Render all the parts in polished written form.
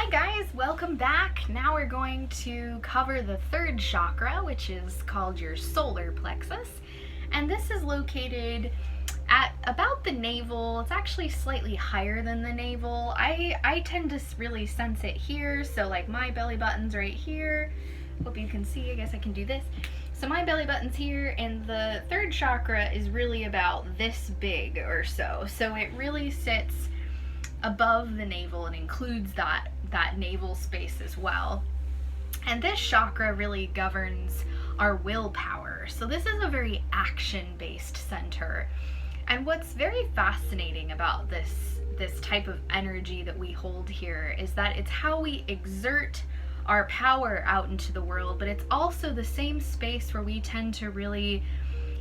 Hi guys, welcome back. Now we're going to cover the third chakra, which is called your solar plexus. And this is located at about the navel. It's actually slightly higher than the navel. I tend to really sense it here, so like my belly button's right here. Hope you can see, I guess I can do this. So my belly button's here, and the third chakra is really about this big or so. So it really sits above the navel and includes that navel space as well. And this chakra really governs our willpower. So this is a very action-based center. And what's very fascinating about this type of energy that we hold here is that it's how we exert our power out into the world, but it's also the same space where we tend to really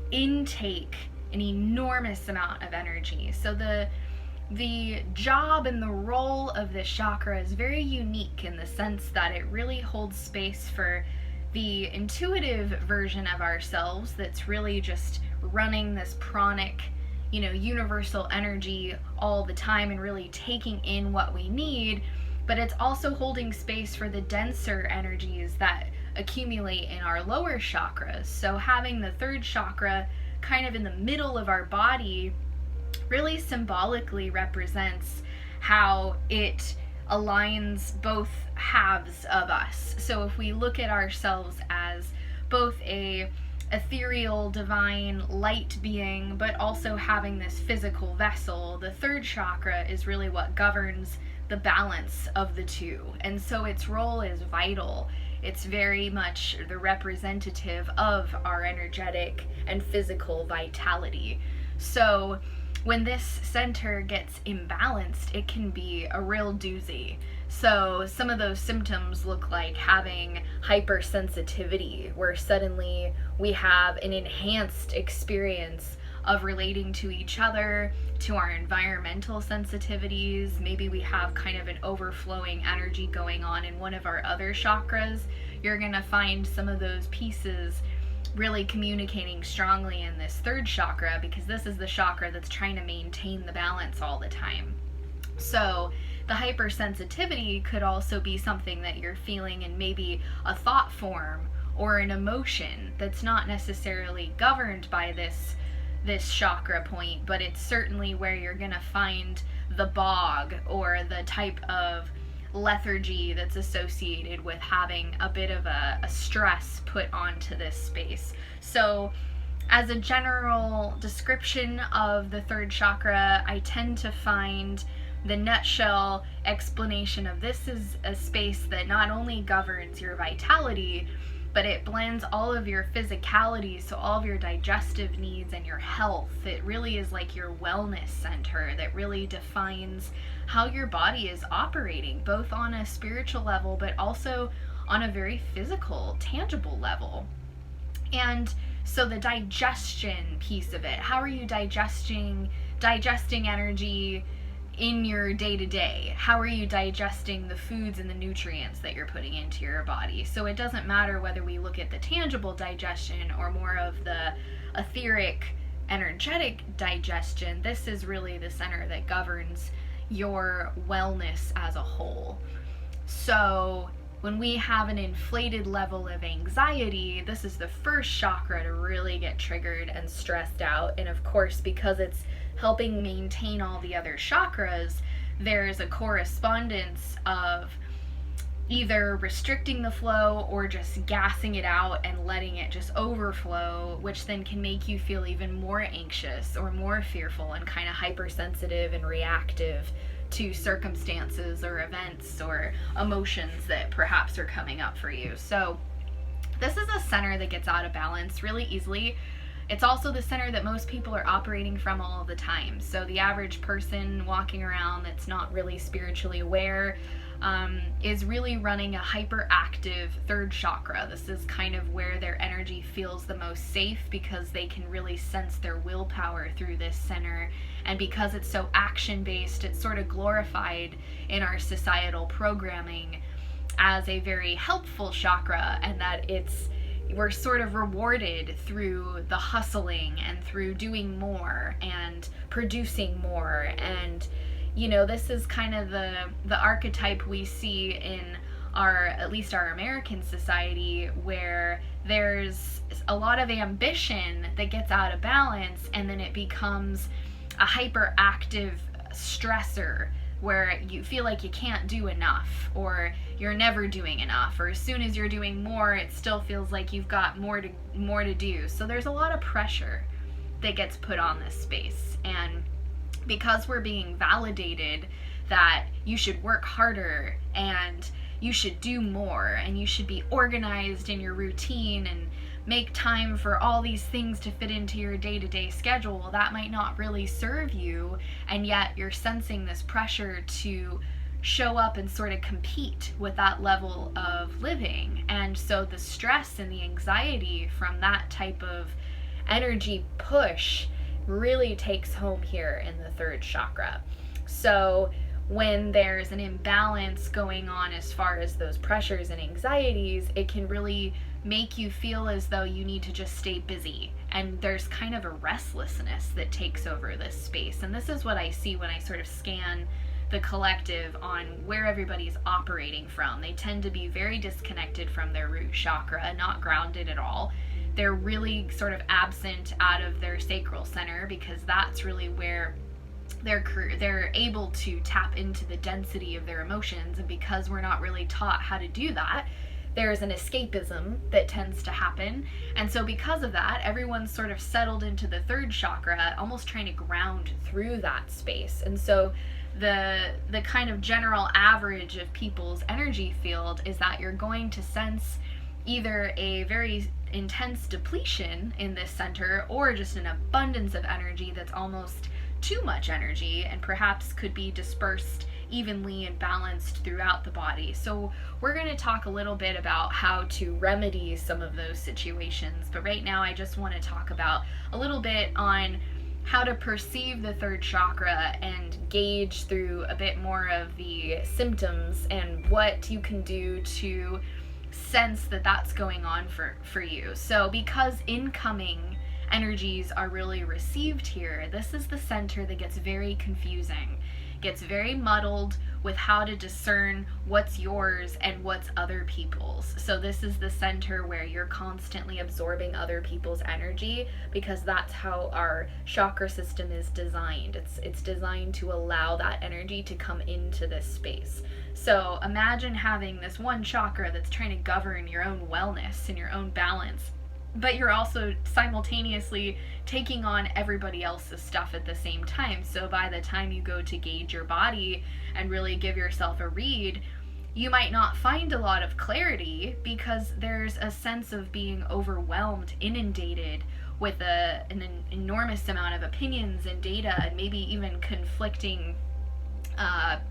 intake an enormous amount of energy. So the job and the role of this chakra is very unique in the sense that it really holds space for the intuitive version of ourselves that's really just running this pranic, universal energy all the time and really taking in what we need, but it's also holding space for the denser energies that accumulate in our lower chakras. So having the third chakra kind of in the middle of our body really symbolically represents how it aligns both halves of us. So if we look at ourselves as both a ethereal, divine, light being, but also having this physical vessel, the third chakra is really what governs the balance of the two. And so its role is vital. It's very much the representative of our energetic and physical vitality. So when this center gets imbalanced, it can be a real doozy. So some of those symptoms look like having hypersensitivity, where suddenly we have an enhanced experience of relating to each other, to our environmental sensitivities. Maybe we have kind of an overflowing energy going on in one of our other chakras. You're gonna find some of those pieces really communicating strongly in this third chakra, because this is the chakra that's trying to maintain the balance all the time. So the hypersensitivity could also be something that you're feeling in maybe a thought form or an emotion that's not necessarily governed by this chakra point, but it's certainly where you're gonna find the bog or the type of lethargy that's associated with having a bit of a stress put onto this space. So as a general description of the third chakra, I tend to find the nutshell explanation of this is a space that not only governs your vitality, but it blends all of your physicality, so all of your digestive needs and your health. It really is like your wellness center that really defines how your body is operating, both on a spiritual level, but also on a very physical, tangible level. And so the digestion piece of it, how are you digesting energy in your day-to-day? How are you digesting the foods and the nutrients that you're putting into your body? So it doesn't matter whether we look at the tangible digestion or more of the etheric, energetic digestion. This is really the center that governs your wellness as a whole. So when we have an inflated level of anxiety, this is the first chakra to really get triggered and stressed out. And of course, because it's helping maintain all the other chakras, there's a correspondence of either restricting the flow or just gassing it out and letting it just overflow, which then can make you feel even more anxious or more fearful and kind of hypersensitive and reactive to circumstances or events or emotions that perhaps are coming up for you. So this is a center that gets out of balance really easily. It's also the center that most people are operating from all of the time. So the average person walking around that's not really spiritually aware is really running a hyperactive third chakra. This is kind of where their energy feels the most safe, because they can really sense their willpower through this center. And because it's so action-based, it's sort of glorified in our societal programming as a very helpful chakra, and that we're sort of rewarded through the hustling and through doing more and producing more and you know, this is kind of the archetype we see in at least our American society, where there's a lot of ambition that gets out of balance, and then it becomes a hyperactive stressor where you feel like you can't do enough, or you're never doing enough, or as soon as you're doing more, it still feels like you've got more to do. So there's a lot of pressure that gets put on this space, and because we're being validated that you should work harder and you should do more and you should be organized in your routine and make time for all these things to fit into your day-to-day schedule, that might not really serve you, and yet you're sensing this pressure to show up and sort of compete with that level of living. And so the stress and the anxiety from that type of energy push really takes home here in the third chakra. So when there's an imbalance going on as far as those pressures and anxieties, it can really make you feel as though you need to just stay busy. And there's kind of a restlessness that takes over this space. And this is what I see when I sort of scan the collective on where everybody's operating from. They tend to be very disconnected from their root chakra, not grounded at all. They're really sort of absent out of their sacral center, because that's really where they're able to tap into the density of their emotions. And because we're not really taught how to do that, there's an escapism that tends to happen. And so because of that, everyone's sort of settled into the third chakra, almost trying to ground through that space. And so the kind of general average of people's energy field is that you're going to sense either a very intense depletion in this center, or just an abundance of energy that's almost too much energy, and perhaps could be dispersed evenly and balanced throughout the body. So we're going to talk a little bit about how to remedy some of those situations, but right now I just want to talk about a little bit on how to perceive the third chakra and gauge through a bit more of the symptoms and what you can do to sense that that's going on for you. So because incoming energies are really received here, this is the center that gets very confusing, gets very muddled with how to discern what's yours and what's other people's. So this is the center where you're constantly absorbing other people's energy, because that's how our chakra system is designed. It's designed to allow that energy to come into this space. So imagine having this one chakra that's trying to govern your own wellness and your own balance, but you're also simultaneously taking on everybody else's stuff at the same time. So by the time you go to gauge your body and really give yourself a read, you might not find a lot of clarity, because there's a sense of being overwhelmed, inundated with an enormous amount of opinions and data, and maybe even conflicting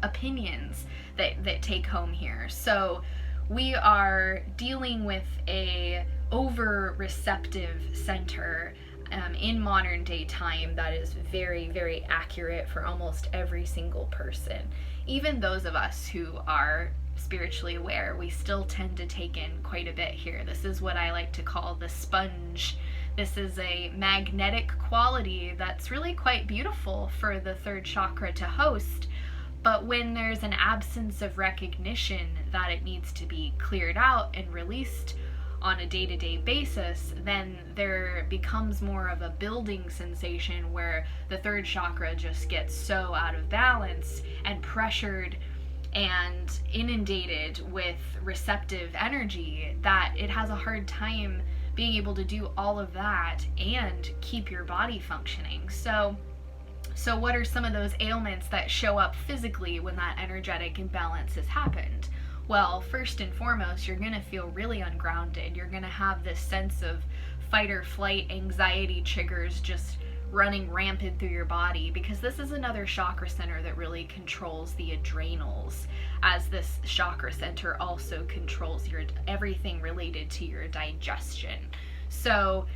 opinions that take home here. So we are dealing with a over receptive center in modern day time that is very, very accurate for almost every single person. Even those of us who are spiritually aware, we still tend to take in quite a bit here. This is what I like to call the sponge. This is a magnetic quality that's really quite beautiful for the third chakra to host. But when there's an absence of recognition that it needs to be cleared out and released on a day-to-day basis, then there becomes more of a building sensation where the third chakra just gets so out of balance and pressured and inundated with receptive energy that it has a hard time being able to do all of that and keep your body functioning. So what are some of those ailments that show up physically when that energetic imbalance has happened? Well, first and foremost, you're going to feel really ungrounded. You're going to have this sense of fight or flight anxiety triggers just running rampant through your body, because this is another chakra center that really controls the adrenals, as this chakra center also controls your everything related to your digestion. So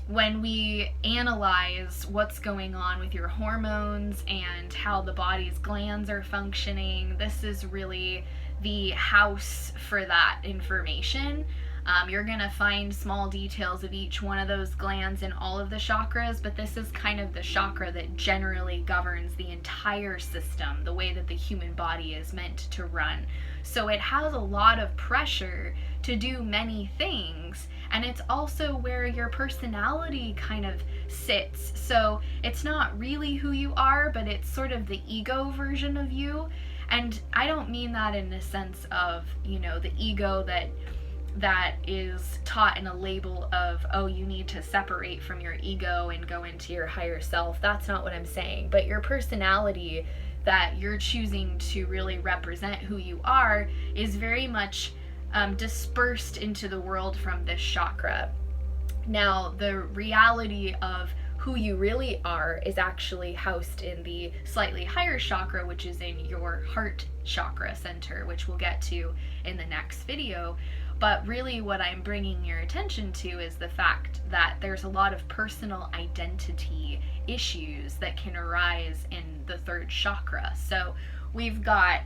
when we analyze what's going on with your hormones and how the body's glands are functioning, this is really the house for that information. You're going to find small details of each one of those glands in all of the chakras, but this is kind of the chakra that generally governs the entire system, the way that the human body is meant to run. So it has a lot of pressure to do many things, and it's also where your personality kind of sits. So it's not really who you are, but it's sort of the ego version of you. And I don't mean that in the sense of, you know, the ego that is taught in a label of, oh, you need to separate from your ego and go into your higher self. That's not what I'm saying. But your personality that you're choosing to really represent who you are is very much dispersed into the world from this chakra. Now, the reality of who you really are is actually housed in the slightly higher chakra, which is in your heart chakra center, which we'll get to in the next video. But really what I'm bringing your attention to is the fact that there's a lot of personal identity issues that can arise in the third chakra. So we've got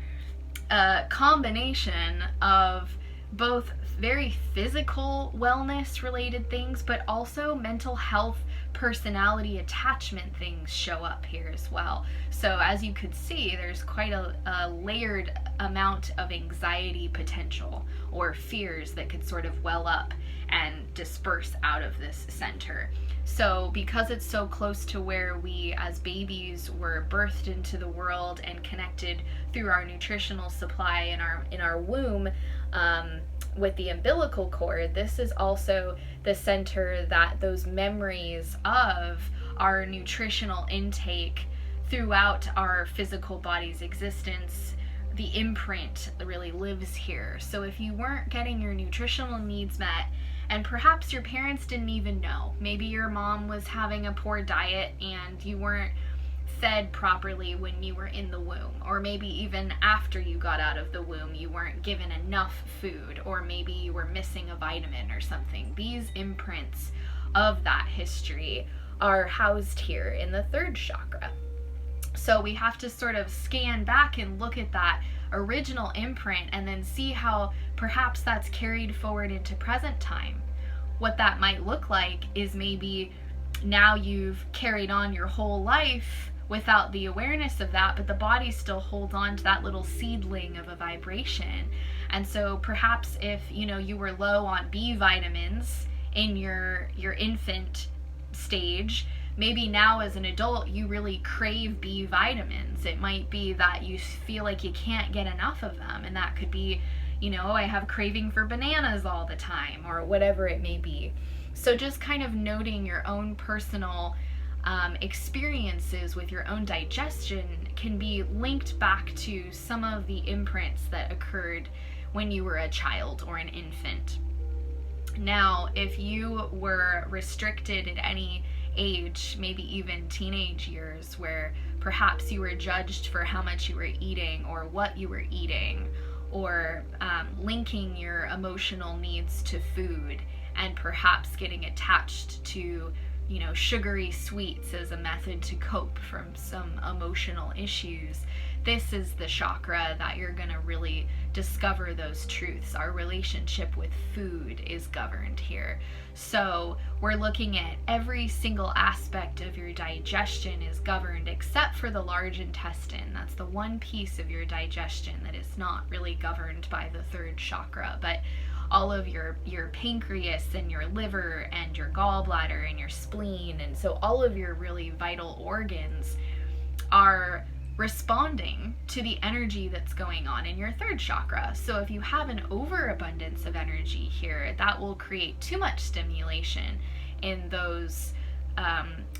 a combination of both very physical wellness related things, but also mental health, personality, attachment things show up here as well. So as you could see, there's quite a layered amount of anxiety potential or fears that could sort of well up and disperse out of this center. So because it's so close to where we as babies were birthed into the world and connected through our nutritional supply in our womb, with the umbilical cord, this is also the center that those memories of our nutritional intake throughout our physical body's existence, the imprint really lives here. So if you weren't getting your nutritional needs met, and perhaps your parents didn't even know, maybe your mom was having a poor diet and you weren't fed properly when you were in the womb, or maybe even after you got out of the womb you weren't given enough food, or maybe you were missing a vitamin or something. These imprints of that history are housed here in the third chakra. So we have to sort of scan back and look at that original imprint and then see how perhaps that's carried forward into present time. What that might look like is maybe now you've carried on your whole life without the awareness of that, but the body still holds on to that little seedling of a vibration. And so perhaps if, you know, you were low on B vitamins in your infant stage, maybe now as an adult you really crave B vitamins. It might be that you feel like you can't get enough of them, and that could be, you know, I have craving for bananas all the time, or whatever it may be. So just kind of noting your own personal experiences with your own digestion can be linked back to some of the imprints that occurred when you were a child or an infant. Now, if you were restricted at any age, maybe even teenage years, where perhaps you were judged for how much you were eating or what you were eating, or linking your emotional needs to food, and perhaps getting attached to, you know, sugary sweets as a method to cope from some emotional issues, this is the chakra that you're going to really discover those truths. Our relationship with food is governed here. So we're looking at every single aspect of your digestion is governed except for the large intestine. That's the one piece of your digestion that is not really governed by the third chakra, but all of your pancreas and your liver and your gallbladder and your spleen, and so all of your really vital organs are responding to the energy that's going on in your third chakra. So if you have an overabundance of energy here, that will create too much stimulation in those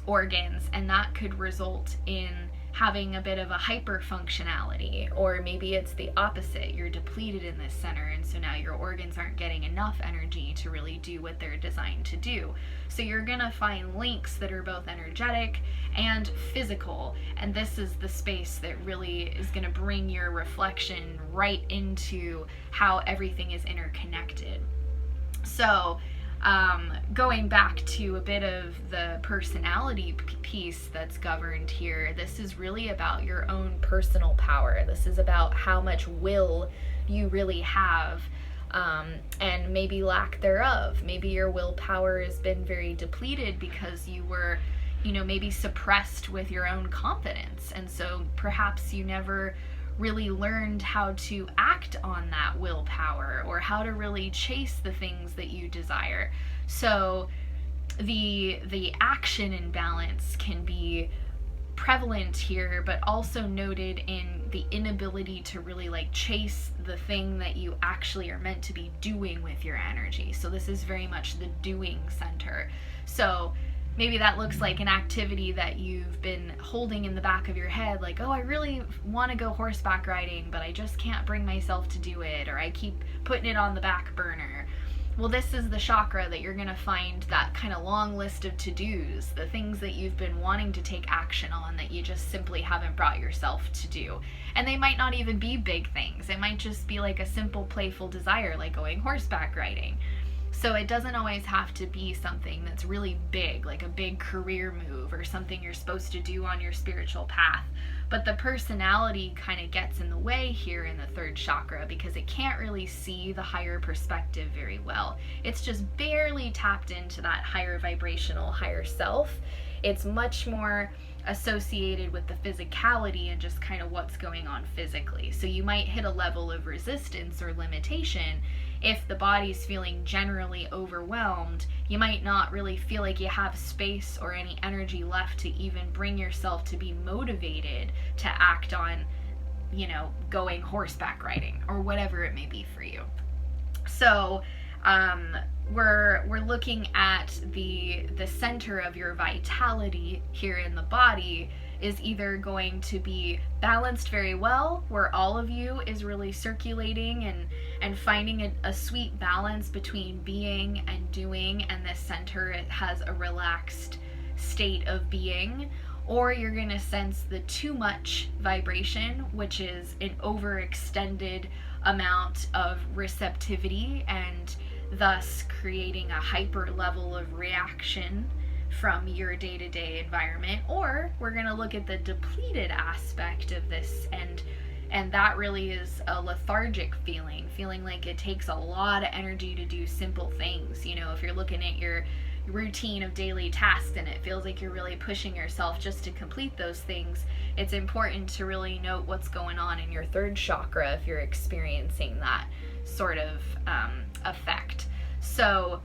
organs, and that could result in having a bit of a hyperfunctionality, or maybe it's the opposite. You're depleted in this center, and so now your organs aren't getting enough energy to really do what they're designed to do. So you're gonna find links that are both energetic and physical, and this is the space that really is gonna bring your reflection right into how everything is interconnected. So going back to a bit of the personality piece that's governed here, this is really about your own personal power. This is about how much will you really have and maybe lack thereof. Maybe your willpower has been very depleted because you were, maybe suppressed with your own confidence. And so perhaps you never really learned how to act on that willpower or how to really chase the things that you desire. So the action imbalance can be prevalent here, but also noted in the inability to really chase the thing that you actually are meant to be doing with your energy. So this is very much the doing center. So maybe that looks like an activity that you've been holding in the back of your head, like, oh, I really want to go horseback riding, but I just can't bring myself to do it, or I keep putting it on the back burner. Well, this is the chakra that you're going to find that kind of long list of to-dos, the things that you've been wanting to take action on that you just simply haven't brought yourself to do. And they might not even be big things. It might just be like a simple playful desire, like going horseback riding. So it doesn't always have to be something that's really big, like a big career move or something you're supposed to do on your spiritual path. But the personality kind of gets in the way here in the third chakra because it can't really see the higher perspective very well. It's just barely tapped into that higher vibrational, higher self. It's much more associated with the physicality and just kind of what's going on physically. So you might hit a level of resistance or limitation. If the body's feeling generally overwhelmed, you might not really feel like you have space or any energy left to even bring yourself to be motivated to act on, going horseback riding or whatever it may be for you. So we're looking at the center of your vitality here in the body is either going to be balanced very well, where all of you is really circulating and finding a sweet balance between being and doing, and this center, it has a relaxed state of being, or you're going to sense the too much vibration, which is an overextended amount of receptivity and thus creating a hyper level of reaction from your day-to-day environment. Or we're going to look at the depleted aspect of this, and that really is a lethargic feeling like it takes a lot of energy to do simple things. If you're looking at your routine of daily tasks and it feels like you're really pushing yourself just to complete those things, it's important to really note what's going on in your third chakra if you're experiencing that sort of effect. So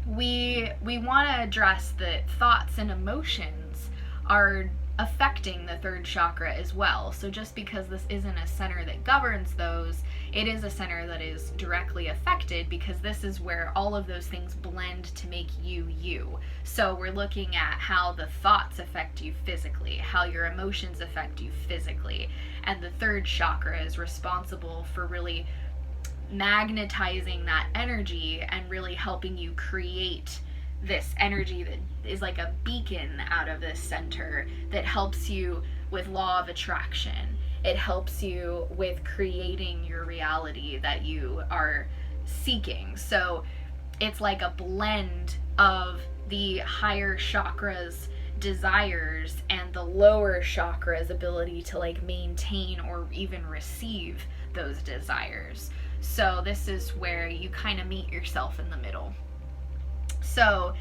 we want to address that thoughts and emotions are affecting the third chakra as well. So just because this isn't a center that governs those, it is a center that is directly affected because this is where all of those things blend to make you you. So we're looking at how the thoughts affect you physically, how your emotions affect you physically, and the third chakra is responsible for really magnetizing that energy and really helping you create this energy that is like a beacon out of this center that helps you with law of attraction. It helps you with creating your reality that you are seeking. So it's like a blend of the higher chakras desires and the lower chakras ability to maintain or even receive those desires. So this is where you kind of meet yourself in the middle. So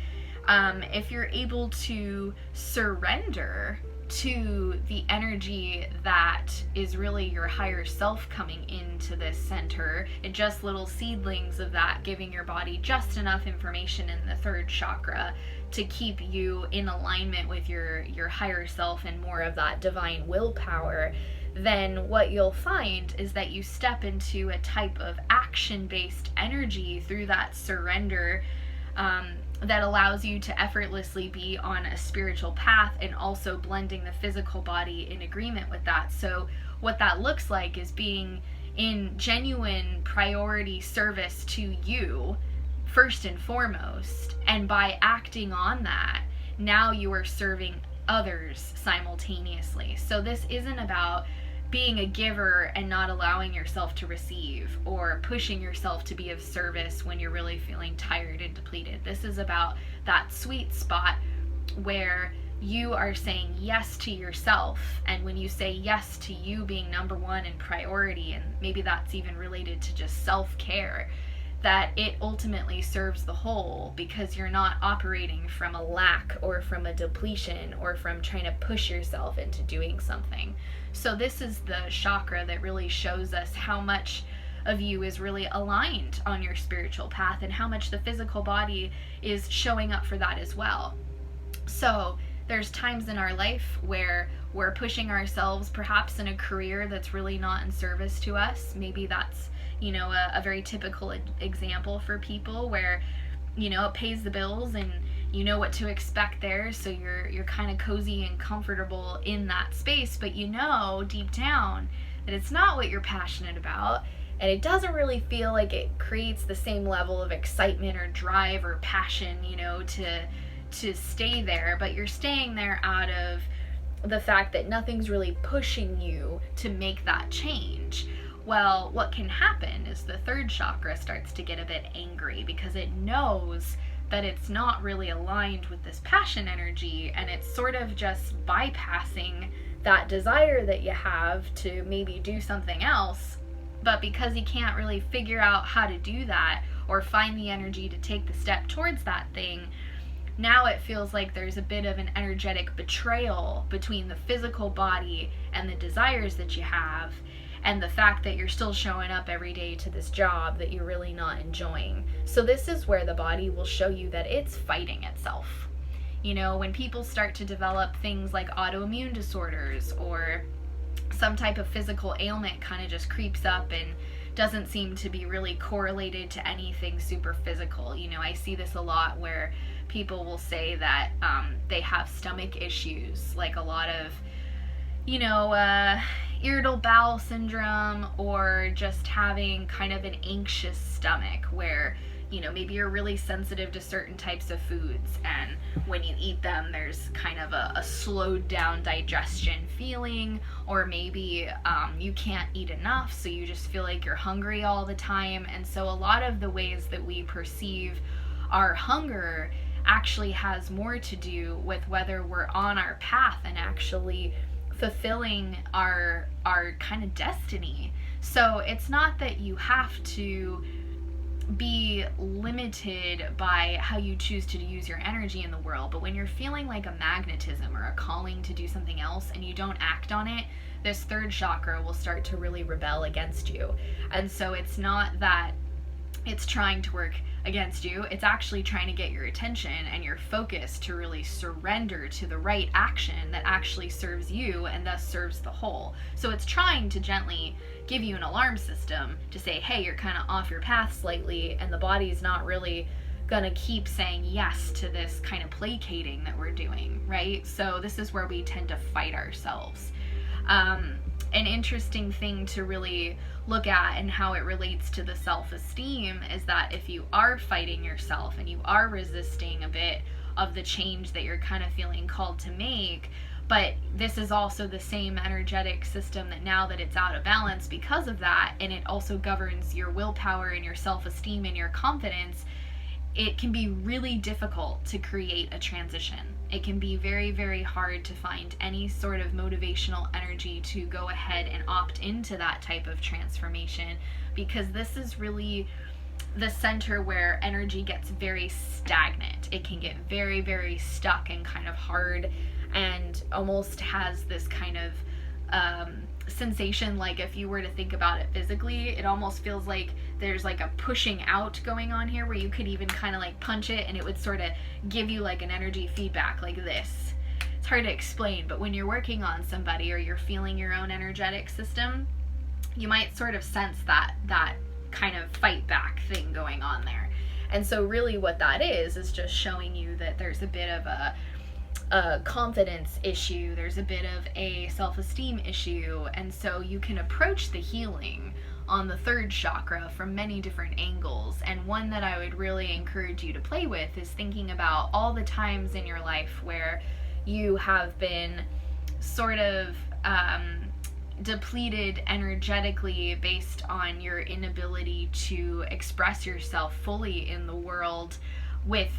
if you're able to surrender to the energy that is really your higher self coming into this center, and just little seedlings of that giving your body just enough information in the third chakra to keep you in alignment with your higher self and more of that divine willpower, then what you'll find is that you step into a type of action-based energy through that surrender that allows you to effortlessly be on a spiritual path and also blending the physical body in agreement with that. So what that looks like is being in genuine priority service to you first and foremost, and by acting on that, now you are serving others simultaneously. So this isn't about being a giver and not allowing yourself to receive, or pushing yourself to be of service when you're really feeling tired and depleted. This is about that sweet spot where you are saying yes to yourself. And when you say yes to you being number one and priority, and maybe that's even related to just self-care, that it ultimately serves the whole, because you're not operating from a lack or from a depletion or from trying to push yourself into doing something. So this is the chakra that really shows us how much of you is really aligned on your spiritual path, and how much the physical body is showing up for that as well. So there's times in our life where we're pushing ourselves perhaps in a career that's really not in service to us. Maybe that's, you know, a very typical example for people where, you know, it pays the bills and you know what to expect there, so you're kind of cozy and comfortable in that space, but you know deep down that it's not what you're passionate about, and it doesn't really feel like it creates the same level of excitement or drive or passion, you know, to stay there. But you're staying there out of the fact that nothing's really pushing you to make that change. Well, what can happen is the third chakra starts to get a bit angry, because it knows that it's not really aligned with this passion energy, and it's sort of just bypassing that desire that you have to maybe do something else. But because you can't really figure out how to do that or find the energy to take the step towards that thing, now it feels like there's a bit of an energetic betrayal between the physical body and the desires that you have, and the fact that you're still showing up every day to this job that you're really not enjoying. So this is where the body will show you that it's fighting itself. You know, when people start to develop things like autoimmune disorders, or some type of physical ailment kind of just creeps up and doesn't seem to be really correlated to anything super physical. You know, I see this a lot where people will say that they have stomach issues, like a lot of, you know, irritable bowel syndrome, or just having kind of an anxious stomach where, you know, maybe you're really sensitive to certain types of foods, and when you eat them there's kind of a slowed down digestion feeling, or maybe you can't eat enough, so you just feel like you're hungry all the time. And so a lot of the ways that we perceive our hunger actually has more to do with whether we're on our path and actually fulfilling our kind of destiny. So it's not that you have to be limited by how you choose to use your energy in the world, but when you're feeling like a magnetism or a calling to do something else and you don't act on it, this third chakra will start to really rebel against you. And so it's not that it's trying to work against you, it's actually trying to get your attention and your focus to really surrender to the right action that actually serves you and thus serves the whole. So it's trying to gently give you an alarm system to say, hey, you're kind of off your path slightly, and the body's not really gonna keep saying yes to this kind of placating that we're doing, right? So this is where we tend to fight ourselves. An interesting thing to really look at and how it relates to the self-esteem is that if you are fighting yourself and you are resisting a bit of the change that you're kind of feeling called to make, but this is also the same energetic system that now that it's out of balance because of that, and it also governs your willpower and your self-esteem and your confidence, it can be really difficult to create a transition. It can be very, very hard to find any sort of motivational energy to go ahead and opt into that type of transformation, because this is really the center where energy gets very stagnant. It can get very, very stuck and kind of hard, and almost has this kind of sensation, like if you were to think about it physically, it almost feels like there's like a pushing out going on here, where you could even kind of like punch it and it would sort of give you like an energy feedback like this. It's hard to explain, but when you're working on somebody or you're feeling your own energetic system, you might sort of sense that kind of fight back thing going on there. And so really what that is just showing you that there's a bit of a confidence issue, there's a bit of a self-esteem issue, and so you can approach the healing on the third chakra from many different angles. And one that I would really encourage you to play with is thinking about all the times in your life where you have been sort of depleted energetically based on your inability to express yourself fully in the world, with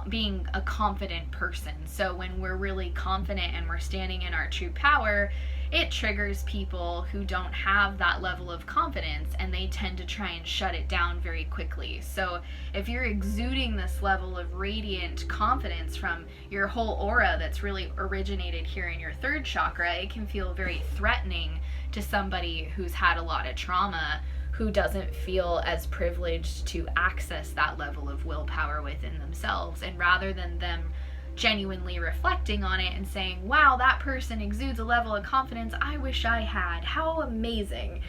being a confident person. So when we're really confident and we're standing in our true power, it triggers people who don't have that level of confidence, and they tend to try and shut it down very quickly. So if you're exuding this level of radiant confidence from your whole aura that's really originated here in your third chakra, it can feel very threatening to somebody who's had a lot of trauma, who doesn't feel as privileged to access that level of willpower within themselves. And rather than them genuinely reflecting on it and saying, wow, that person exudes a level of confidence I wish I had, how amazing,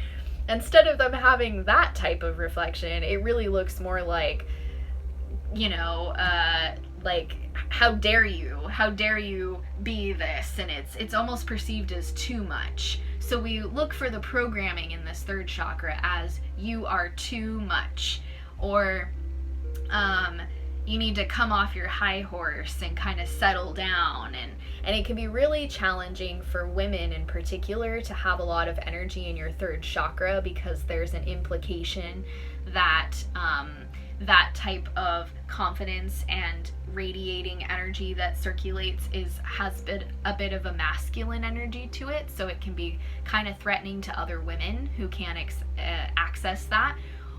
instead of them having that type of reflection, it really looks more like, you know, like, how dare you be this, and it's almost perceived as too much. So we look for the programming in this third chakra as you are too much, or you need to come off your high horse and kind of settle down. And it can be really challenging for women in particular to have a lot of energy in your third chakra, because there's an implication that that type of confidence and radiating energy that circulates has a bit of a masculine energy to it. So it can be kind of threatening to other women who can't access that.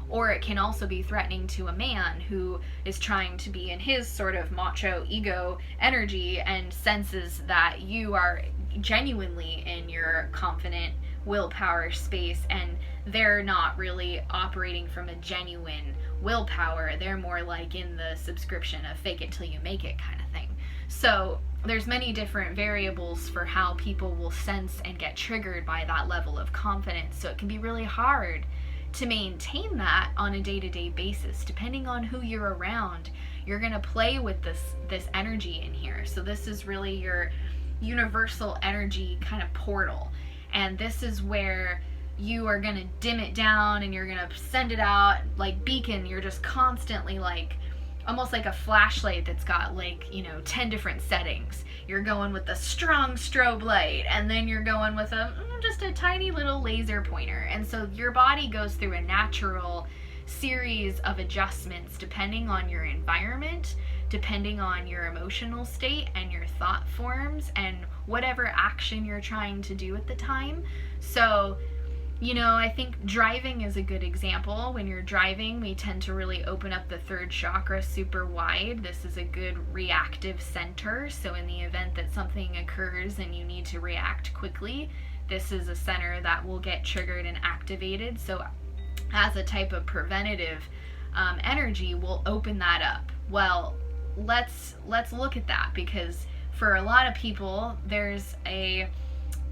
Or it can also be threatening to a man who is trying to be in his sort of macho ego energy and senses that you are genuinely in your confident willpower space, and they're not really operating from a genuine willpower. They're more like in the subscription of fake it till you make it kind of thing. So there's many different variables for how people will sense and get triggered by that level of confidence. So it can be really hard to maintain that on a day-to-day basis. Depending on who you're around, you're gonna play with this energy in here. So this is really your universal energy kind of portal, and this is where you are gonna dim it down and you're gonna send it out like beacon. You're just constantly like almost like a flashlight that's got like, you know, 10 different settings. You're going with the strong strobe light, and then you're going with just a tiny little laser pointer. And so your body goes through a natural series of adjustments depending on your environment, depending on your emotional state and your thought forms and whatever action you're trying to do at the time. So, you know, I think driving is a good example. When you're driving, we tend to really open up the third chakra super wide. This is a good reactive center. So in the event that something occurs and you need to react quickly, this is a center that will get triggered and activated. So as a type of preventative energy, we'll open that up. Well, let's look at that, because for a lot of people, there's a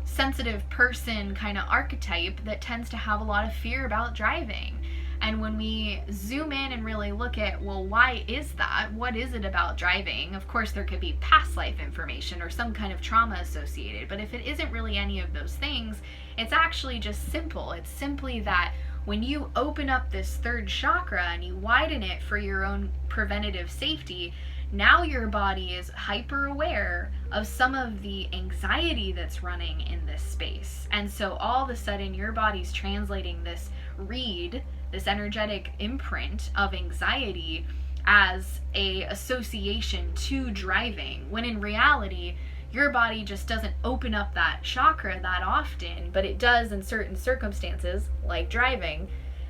sensitive person kind of archetype that tends to have a lot of fear about driving. And when we zoom in and really look at, well, why is that? What is it about driving? Of course, there could be past life information or some kind of trauma associated, but if it isn't really any of those things, it's actually just simple. It's simply that when you open up this third chakra and you widen it for your own preventative safety, now your body is hyper aware of some of the anxiety that's running in this space. And so all of a sudden your body's translating this read, this energetic imprint of anxiety, as a association to driving, when in reality your body just doesn't open up that chakra that often, but it does in certain circumstances like driving.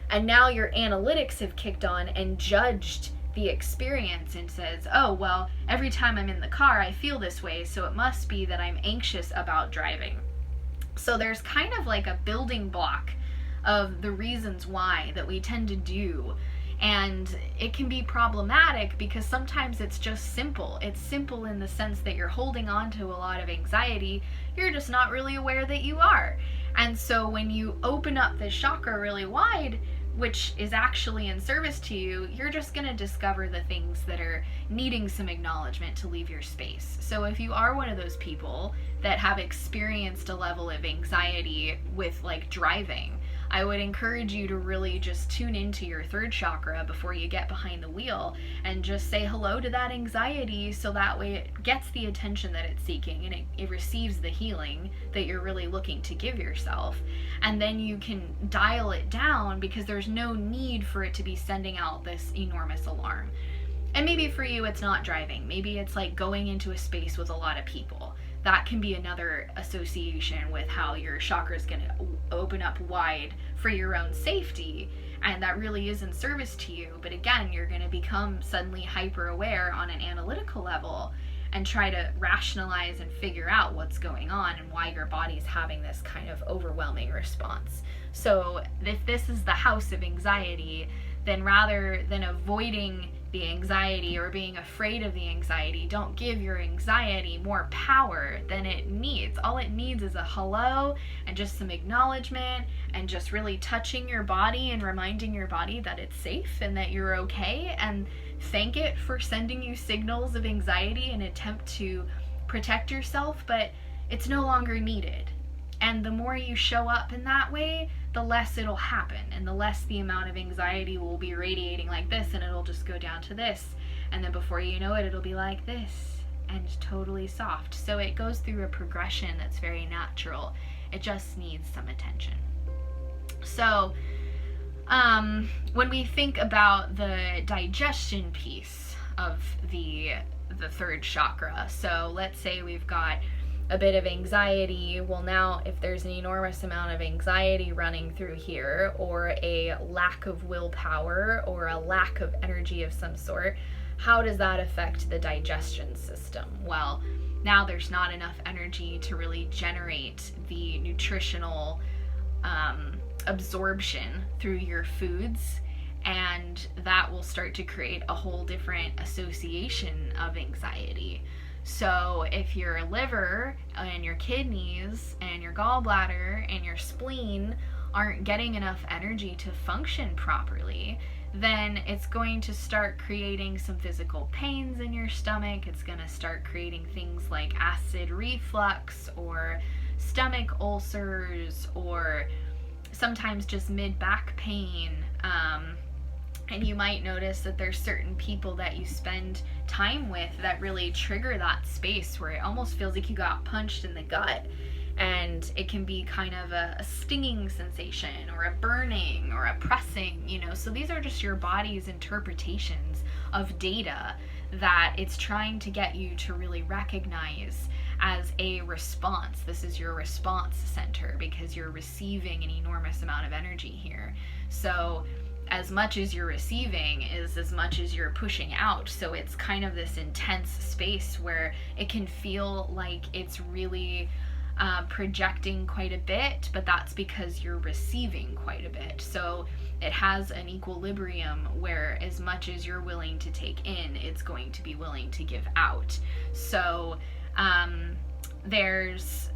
And now your analytics have kicked on and judged the experience and says, oh, well, every time I'm in the car I feel this way, so it must be that I'm anxious about driving. So there's kind of like a building block of the reasons why that we tend to do, and it can be problematic because sometimes it's just simple. It's simple in the sense that you're holding on to a lot of anxiety, you're just not really aware that you are. And so when you open up this chakra really wide, which is actually in service to you, you're just going to discover the things that are needing some acknowledgement to leave your space. So if you are one of those people that have experienced a level of anxiety with like driving, I would encourage you to really just tune into your third chakra before you get behind the wheel and just say hello to that anxiety, so that way it gets the attention that it's seeking and it receives the healing that you're really looking to give yourself. And then you can dial it down, because there's no need for it to be sending out this enormous alarm. And maybe for you it's not driving. Maybe it's like going into a space with a lot of people. That can be another association with how your chakra is going to open up wide for your own safety, and that really is in service to you. But again, you're going to become suddenly hyper aware on an analytical level and try to rationalize and figure out what's going on and why your body's having this kind of overwhelming response. So if this is the house of anxiety, then rather than avoiding the anxiety or being afraid of the anxiety, don't give your anxiety more power than it needs. All it needs is a hello and just some acknowledgement and just really touching your body and reminding your body that it's safe and that you're okay, and thank it for sending you signals of anxiety in an attempt to protect yourself, but it's no longer needed. And the more you show up in that way, the less it'll happen, and the less the amount of anxiety will be radiating like this, and it'll just go down to this, and then before you know it, it'll be like this and totally soft. So it goes through a progression that's very natural. It just needs some attention. So when we think about the digestion piece of the third chakra, so let's say we've got a bit of anxiety. Well, now if there's an enormous amount of anxiety running through here, or a lack of willpower, or a lack of energy of some sort, how does that affect the digestion system? Well, now there's not enough energy to really generate the nutritional absorption through your foods, and that will start to create a whole different association of anxiety. So if your liver and your kidneys and your gallbladder and your spleen aren't getting enough energy to function properly, then it's going to start creating some physical pains in your stomach. It's going to start creating things like acid reflux or stomach ulcers, or sometimes just mid-back pain. And you might notice that there's certain people that you spend time with that really trigger that space where it almost feels like you got punched in the gut. And it can be kind of a stinging sensation, or a burning, or a pressing, So these are just your body's interpretations of data that it's trying to get you to really recognize as a response. This is your response center, because you're receiving an enormous amount of energy here. So as much as you're receiving is as much as you're pushing out. So it's kind of this intense space where it can feel like it's really projecting quite a bit, but that's because you're receiving quite a bit. So it has an equilibrium where as much as you're willing to take in, it's going to be willing to give out. So there's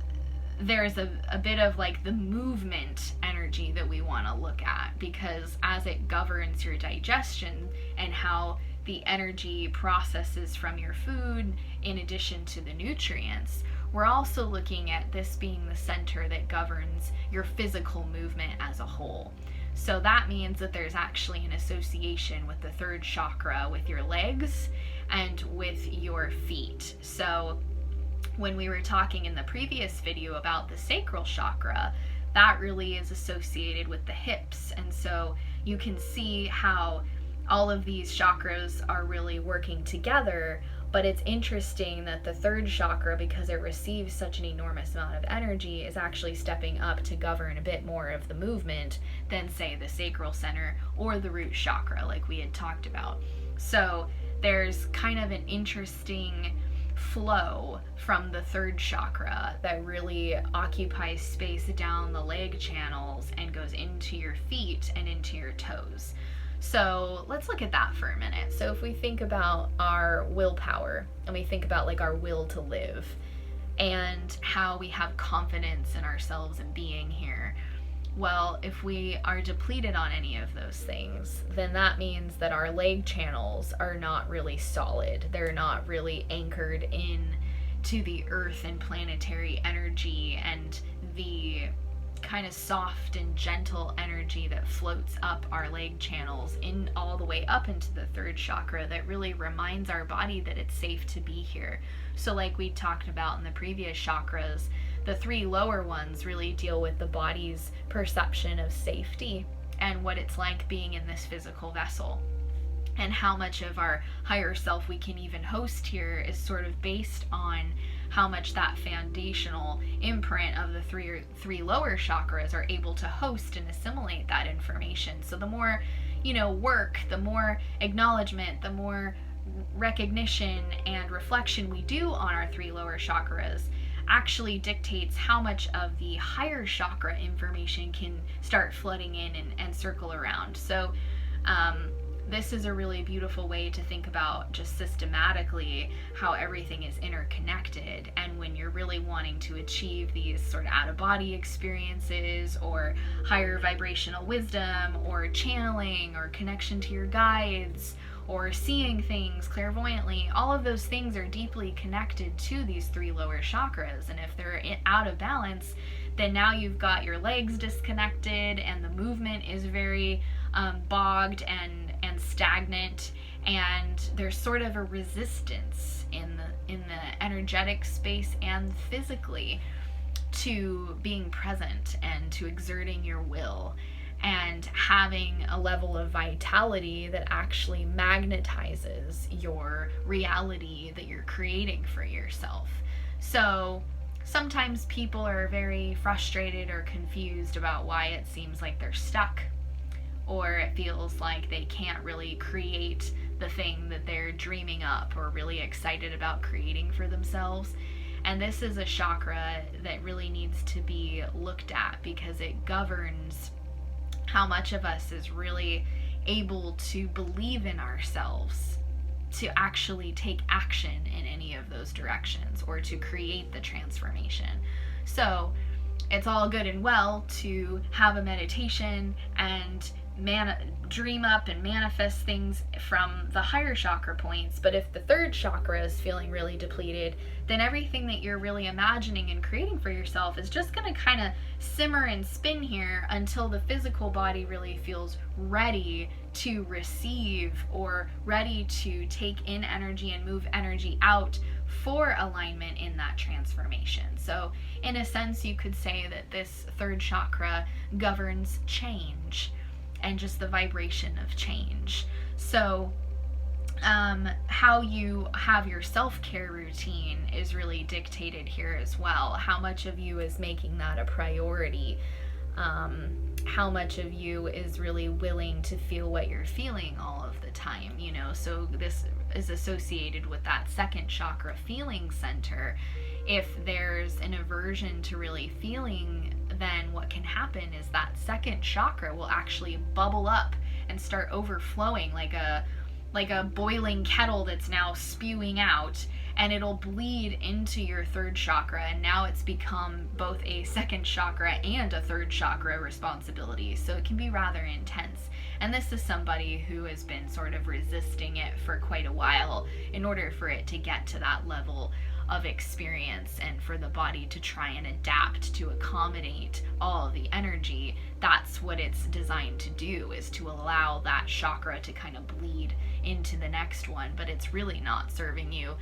a bit of like the movement energy that we want to look at, because as it governs your digestion and how the energy processes from your food in addition to the nutrients, we're also looking at this being the center that governs your physical movement as a whole. So that means that there's actually an association with the third chakra with your legs and with your feet. So when we were talking in the previous video about the sacral chakra, that really is associated with the hips. And so you can see how all of these chakras are really working together. But it's interesting that the third chakra, because it receives such an enormous amount of energy, is actually stepping up to govern a bit more of the movement than, say, the sacral center or the root chakra, like we had talked about. So there's kind of an interesting flow from the third chakra that really occupies space down the leg channels and goes into your feet and into your toes. So let's look at that for a minute. So if we think about our willpower, and we think about like our will to live and how we have confidence in ourselves and being here, well, if we are depleted on any of those things, then that means that our leg channels are not really solid. They're not really anchored in to the earth and planetary energy and the kind of soft and gentle energy that floats up our leg channels in all the way up into the third chakra, that really reminds our body that it's safe to be here. So like we talked about in the previous chakras, the three lower ones really deal with the body's perception of safety and what it's like being in this physical vessel. and how much of our higher self we can even host here is sort of based on how much that foundational imprint of the three lower chakras are able to host and assimilate that information. So the more, work, the more acknowledgement, the more recognition and reflection we do on our three lower chakras actually dictates how much of the higher chakra information can start flooding in and circle around. So this is a really beautiful way to think about just systematically how everything is interconnected. And when you're really wanting to achieve these sort of out-of-body experiences, or higher vibrational wisdom, or channeling, or connection to your guides, or seeing things clairvoyantly, all of those things are deeply connected to these three lower chakras. And if they're out of balance, then now you've got your legs disconnected, and the movement is very bogged and stagnant, and there's sort of a resistance in the energetic space and physically to being present and to exerting your will and having a level of vitality that actually magnetizes your reality that you're creating for yourself. So sometimes people are very frustrated or confused about why it seems like they're stuck, or it feels like they can't really create the thing that they're dreaming up or really excited about creating for themselves. And this is a chakra that really needs to be looked at, because it governs how much of us is really able to believe in ourselves to actually take action in any of those directions, or to create the transformation. So it's all good and well to have a meditation and dream up and manifest things from the higher chakra points, but if the third chakra is feeling really depleted, then everything that you're really imagining and creating for yourself is just going to kind of simmer and spin here until the physical body really feels ready to receive, or ready to take in energy and move energy out for alignment in that transformation. So in a sense, you could say that this third chakra governs change and just the vibration of change. So how you have your self-care routine is really dictated here as well. How much of you is making that a priority? How much of you is really willing to feel what you're feeling all of the time, So this is associated with that second chakra, feeling center. If there's an aversion to really feeling, then what can happen is that second chakra will actually bubble up and start overflowing like a boiling kettle that's now spewing out, and it'll bleed into your third chakra, and now it's become both a second chakra and a third chakra responsibility. So it can be rather intense. And this is somebody who has been sort of resisting it for quite a while in order for it to get to that level of experience, and for the body to try and adapt to accommodate all of the energy. That's what it's designed to do, is to allow that chakra to kind of bleed into the next one, but it's really not serving you.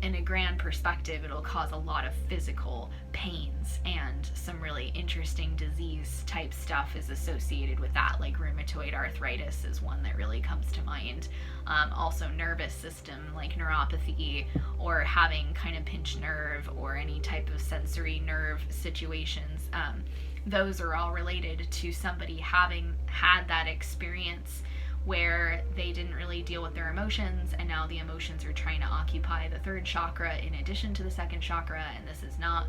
In a grand perspective, it'll cause a lot of physical pains, and some really interesting disease type stuff is associated with that, like rheumatoid arthritis is one that really comes to mind. Also nervous system, like neuropathy, or having kind of pinched nerve, or any type of sensory nerve situations. Those are all related to somebody having had that experience where they didn't really deal with their emotions, and now the emotions are trying to occupy the third chakra in addition to the second chakra, and this is not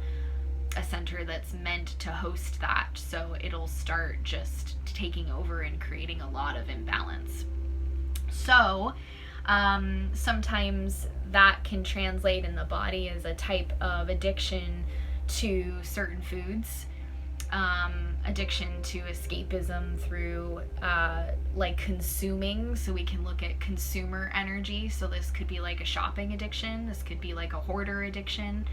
a center that's meant to host that, so it'll start just taking over and creating a lot of imbalance. So sometimes that can translate in the body as a type of addiction to certain foods, addiction to escapism through like consuming. So we can look at consumer energy. So this could be like a shopping addiction. This could be like a hoarder addiction.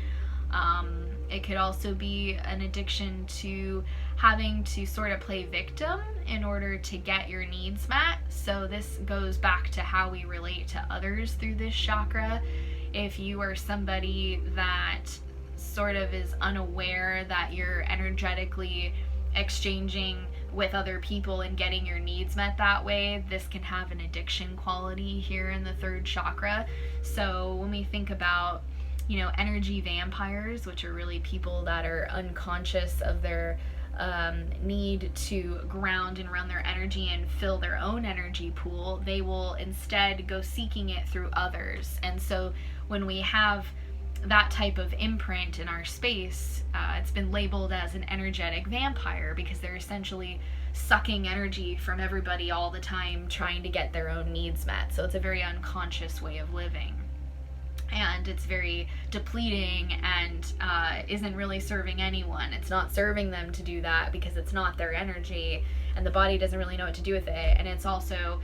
It could also be an addiction to having to sort of play victim in order to get your needs met. So this goes back to how we relate to others through this chakra. If you are somebody that sort of is unaware that you're energetically exchanging with other people and getting your needs met that way, this can have an addiction quality here in the third chakra. So when we think about, energy vampires, which are really people that are unconscious of their need to ground and run their energy and fill their own energy pool, they will instead go seeking it through others. And so when we have that type of imprint in our space, it's been labeled as an energetic vampire, because they're essentially sucking energy from everybody all the time, trying to get their own needs met. So it's a very unconscious way of living. And it's very depleting and isn't really serving anyone. It's not serving them to do that because it's not their energy, and the body doesn't really know what to do with it. And it's also,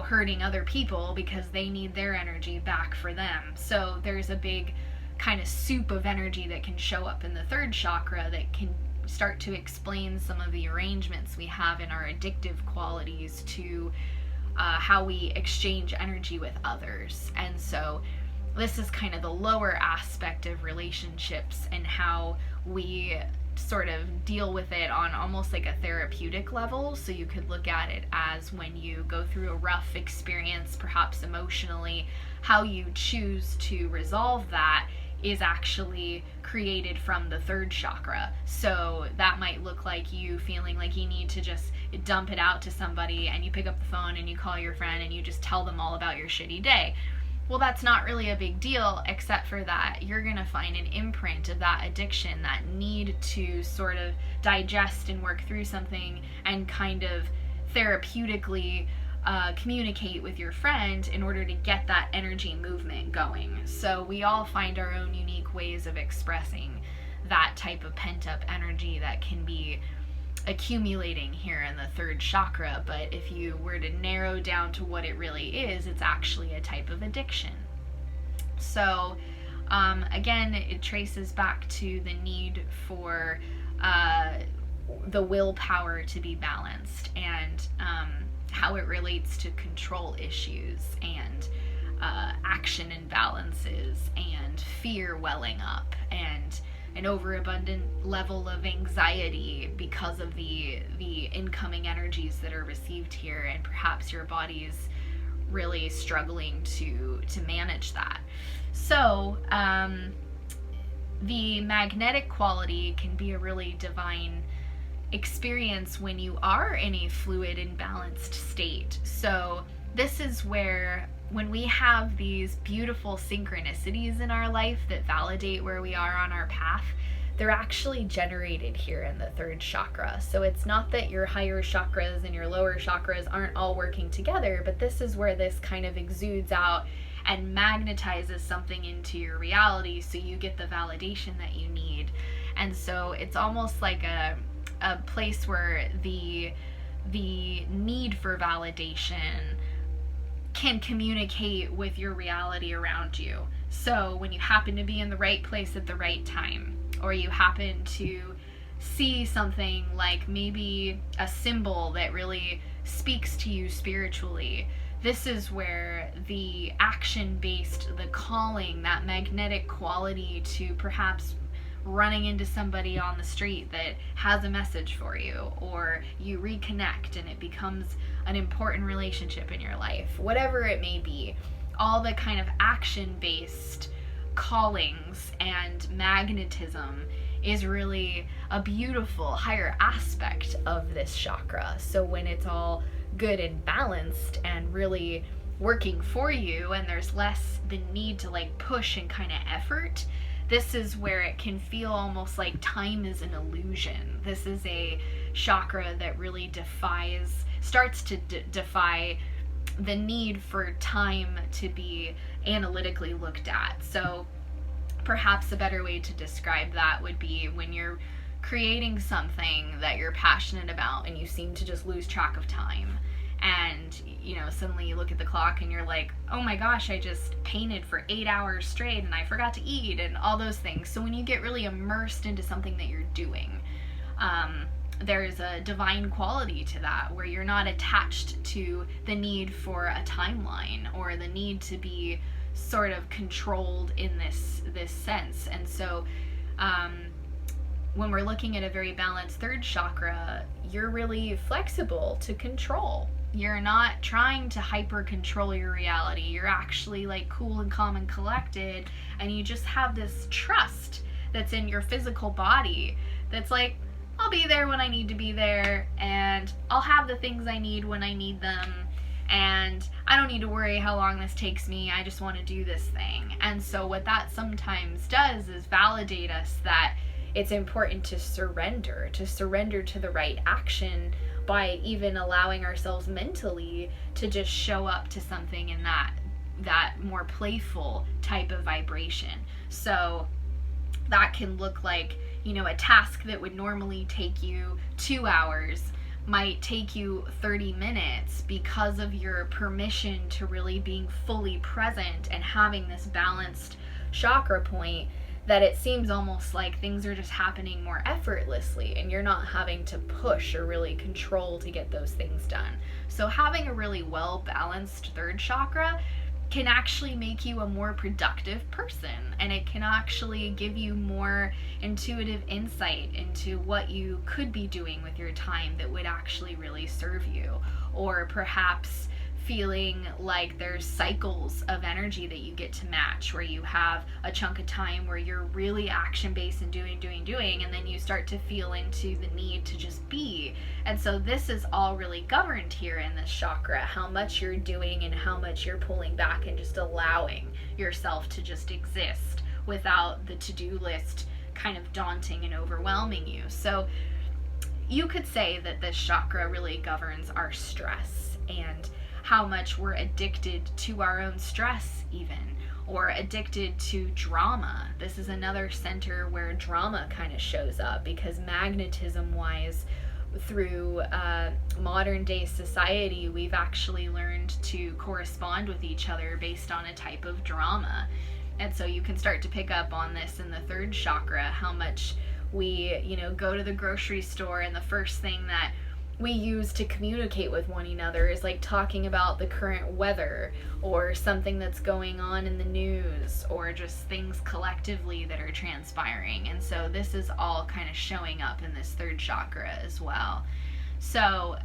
hurting other people because they need their energy back for them. So there's a big kind of soup of energy that can show up in the third chakra that can start to explain some of the arrangements we have in our addictive qualities to how we exchange energy with others. And so this is kind of the lower aspect of relationships and how we sort of deal with it on almost like a therapeutic level. So you could look at it as when you go through a rough experience, perhaps emotionally, how you choose to resolve that is actually created from the third chakra. So that might look like you feeling like you need to just dump it out to somebody, and you pick up the phone and you call your friend and you just tell them all about your shitty day. Well, that's not really a big deal, except for that you're going to find an imprint of that addiction, that need to sort of digest and work through something and kind of therapeutically communicate with your friend in order to get that energy movement going. So we all find our own unique ways of expressing that type of pent-up energy that can be accumulating here in the third chakra. But if you were to narrow down to what it really is, it's actually a type of addiction. So again, it traces back to the need for the willpower to be balanced, and how it relates to control issues and action imbalances and fear welling up and an overabundant level of anxiety because of the incoming energies that are received here, and perhaps your body's really struggling to manage that. So the magnetic quality can be a really divine experience when you are in a fluid and balanced state. So this is where, when we have these beautiful synchronicities in our life that validate where we are on our path, they're actually generated here in the third chakra. So it's not that your higher chakras and your lower chakras aren't all working together, but this is where this kind of exudes out and magnetizes something into your reality, so you get the validation that you need. And so it's almost like a place where the need for validation can communicate with your reality around you. So when you happen to be in the right place at the right time, or you happen to see something like maybe a symbol that really speaks to you spiritually, this is where the action-based, the calling, that magnetic quality to perhaps running into somebody on the street that has a message for you, or you reconnect and it becomes an important relationship in your life, whatever it may be, all the kind of action-based callings and magnetism is really a beautiful higher aspect of this chakra. So when it's all good and balanced and really working for you, and there's less the need to like push and kind of effort, this is where it can feel almost like time is an illusion. This is a chakra that really starts to defy the need for time to be analytically looked at. So perhaps a better way to describe that would be when you're creating something that you're passionate about and you seem to just lose track of time. And, suddenly you look at the clock and you're like, oh my gosh, I just painted for 8 hours straight and I forgot to eat and all those things. So when you get really immersed into something that you're doing, there's a divine quality to that, where you're not attached to the need for a timeline or the need to be sort of controlled in this sense. And so when we're looking at a very balanced third chakra, you're really flexible to control. You're not trying to hyper control your reality. You're actually like cool and calm and collected, and you just have this trust that's in your physical body that's like, I'll be there when I need to be there, and I'll have the things I need when I need them, and I don't need to worry how long this takes me. I just want to do this thing. And so what that sometimes does is validate us that it's important to surrender to the right action by even allowing ourselves mentally to just show up to something in that more playful type of vibration. So that can look like, you know, a task that would normally take you 2 hours might take you 30 minutes because of your permission to really being fully present and having this balanced chakra point, that it seems almost like things are just happening more effortlessly and you're not having to push or really control to get those things done. So having a really well balanced third chakra can actually make you a more productive person, and it can actually give you more intuitive insight into what you could be doing with your time that would actually really serve you. Or perhaps feeling like there's cycles of energy that you get to match, where you have a chunk of time where you're really action-based and doing, and then you start to feel into the need to just be. And so this is all really governed here in this chakra, how much you're doing and how much you're pulling back and just allowing yourself to just exist without the to-do list kind of daunting and overwhelming you. So you could say that this chakra really governs our stress and how much we're addicted to our own stress even, or addicted to drama. This is another center where drama kind of shows up, because magnetism wise, through modern day society, we've actually learned to correspond with each other based on a type of drama. And so you can start to pick up on this in the third chakra, how much we, you know, go to the grocery store and the first thing that we use to communicate with one another is like talking about the current weather or something that's going on in the news, or just things collectively that are transpiring. And so this is all kind of showing up in this third chakra as well. So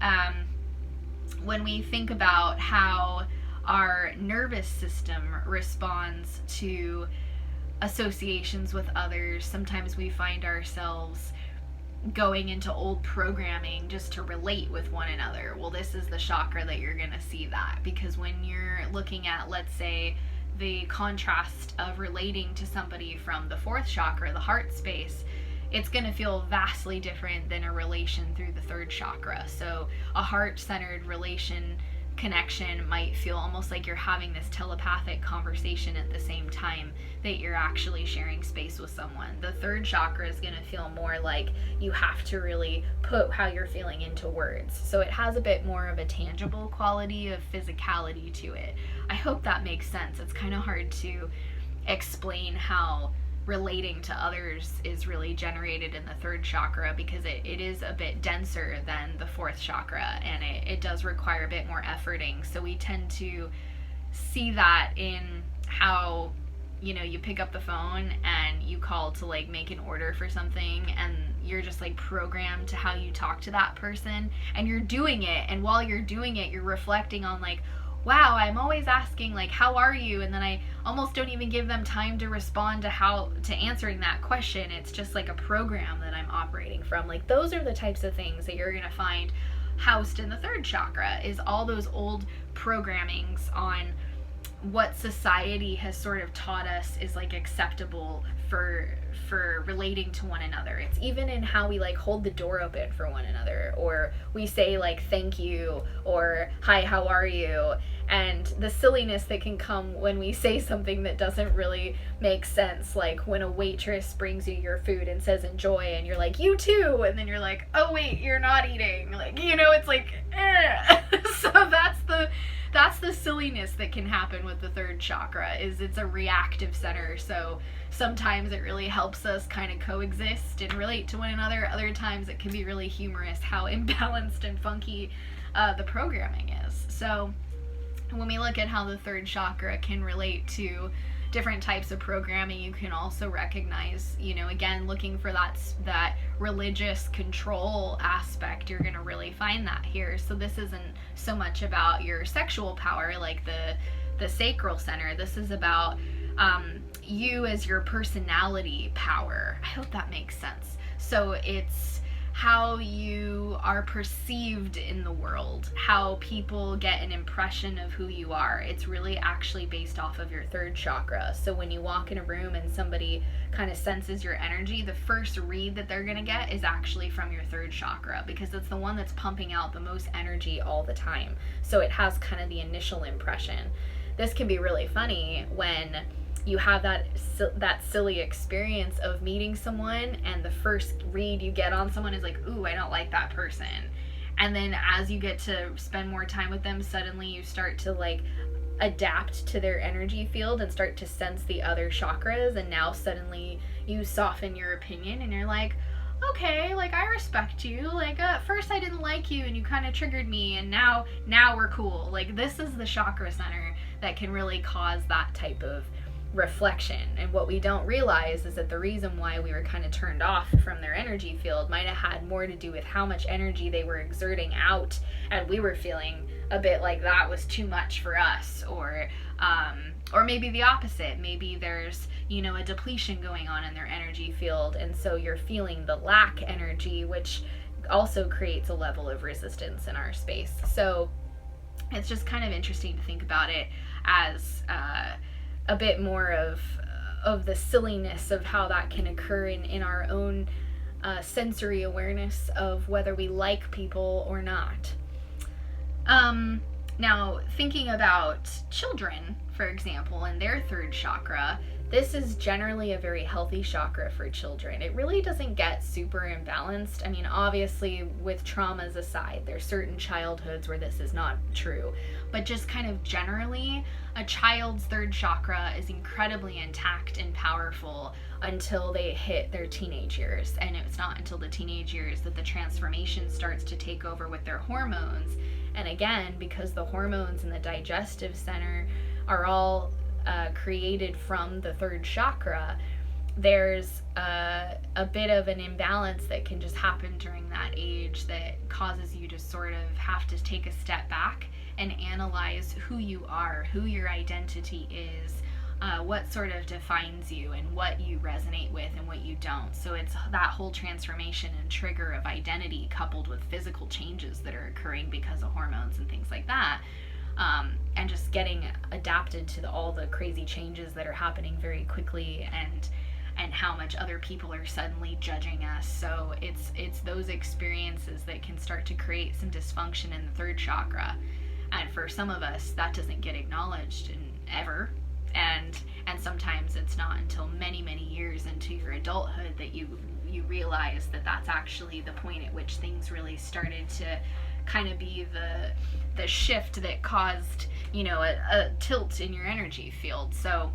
when we think about how our nervous system responds to associations with others, sometimes we find ourselves going into old programming just to relate with one another. Well, this is the chakra that you're going to see that, because when you're looking at, let's say, the contrast of relating to somebody from the fourth chakra, the heart space, it's going to feel vastly different than a relation through the third chakra. So a heart-centered relation connection might feel almost like you're having this telepathic conversation at the same time that you're actually sharing space with someone. The third chakra is going to feel more like you have to really put how you're feeling into words. So it has a bit more of a tangible quality of physicality to it. I hope that makes sense. It's kind of hard to explain how relating to others is really generated in the third chakra, because it is a bit denser than the fourth chakra, and it does require a bit more efforting. So we tend to see that in how, you know, you pick up the phone and you call to like make an order for something, and you're just like programmed to how you talk to that person, and you're doing it, and while you're doing it, you're reflecting on like, wow, I'm always asking like, how are you? And then I almost don't even give them time to respond to answering that question. It's just like a program that I'm operating from. Like, those are the types of things that you're going to find housed in the third chakra, is all those old programmings on what society has sort of taught us is like acceptable for relating to one another. It's even in how we like hold the door open for one another, or we say like thank you or hi, how are you, and the silliness that can come when we say something that doesn't really make sense, like when a waitress brings you your food and says enjoy, and you're like you too, and then you're like, oh wait, you're not eating, like, you know, it's like so that's the silliness that can happen with the third chakra, is it's a reactive center. So sometimes it really helps us kind of coexist and relate to one another. Other times it can be really humorous how imbalanced and funky the programming is. So when we look at how the third chakra can relate to different types of programming, you can also recognize, you know, again, looking for that religious control aspect, you're going to really find that here. So this isn't so much about your sexual power, like the sacral center. This is about you as your personality power. I hope that makes sense. So it's how you are perceived in the world, how people get an impression of who you are. It's really actually based off of your third chakra. So when you walk in a room and somebody kind of senses your energy, the first read that they're going to get is actually from your third chakra, because it's the one that's pumping out the most energy all the time. So it has kind of the initial impression. This can be really funny when you have that silly experience of meeting someone and the first read you get on someone is like, ooh, I don't like that person. And then as you get to spend more time with them, suddenly you start to like adapt to their energy field and start to sense the other chakras, and now suddenly you soften your opinion and you're like, okay, like I respect you. Like at first I didn't like you and you kind of triggered me, and now we're cool. Like this is the chakra center that can really cause that type of reflection. And what we don't realize is that the reason why we were kind of turned off from their energy field might have had more to do with how much energy they were exerting out, and we were feeling a bit like that was too much for us, or maybe the opposite. Maybe there's, you know, a depletion going on in their energy field, and so you're feeling the lack energy, which also creates a level of resistance in our space. So it's just kind of interesting to think about it as a bit more of the silliness of how that can occur in our own sensory awareness of whether we like people or not. Now, thinking about children, for example, and their third chakra, this is generally a very healthy chakra for children. It really doesn't get super imbalanced. I mean, obviously, with traumas aside, there's certain childhoods where this is not true. But just kind of generally, a child's third chakra is incredibly intact and powerful until they hit their teenage years. And it's not until the teenage years that the transformation starts to take over with their hormones. And again, because the hormones in the digestive center are all created from the third chakra, there's a bit of an imbalance that can just happen during that age that causes you to sort of have to take a step back and analyze who you are, who your identity is, what sort of defines you, and what you resonate with and what you don't. So it's that whole transformation and trigger of identity coupled with physical changes that are occurring because of hormones and things like that. And just getting adapted to all the crazy changes that are happening very quickly, and how much other people are suddenly judging us. So it's those experiences that can start to create some dysfunction in the third chakra. And for some of us, that doesn't get acknowledged ever. And sometimes it's not until many, many years into your adulthood that you realize that that's actually the point at which things really started to kind of be the shift that caused, you know, a tilt in your energy field. So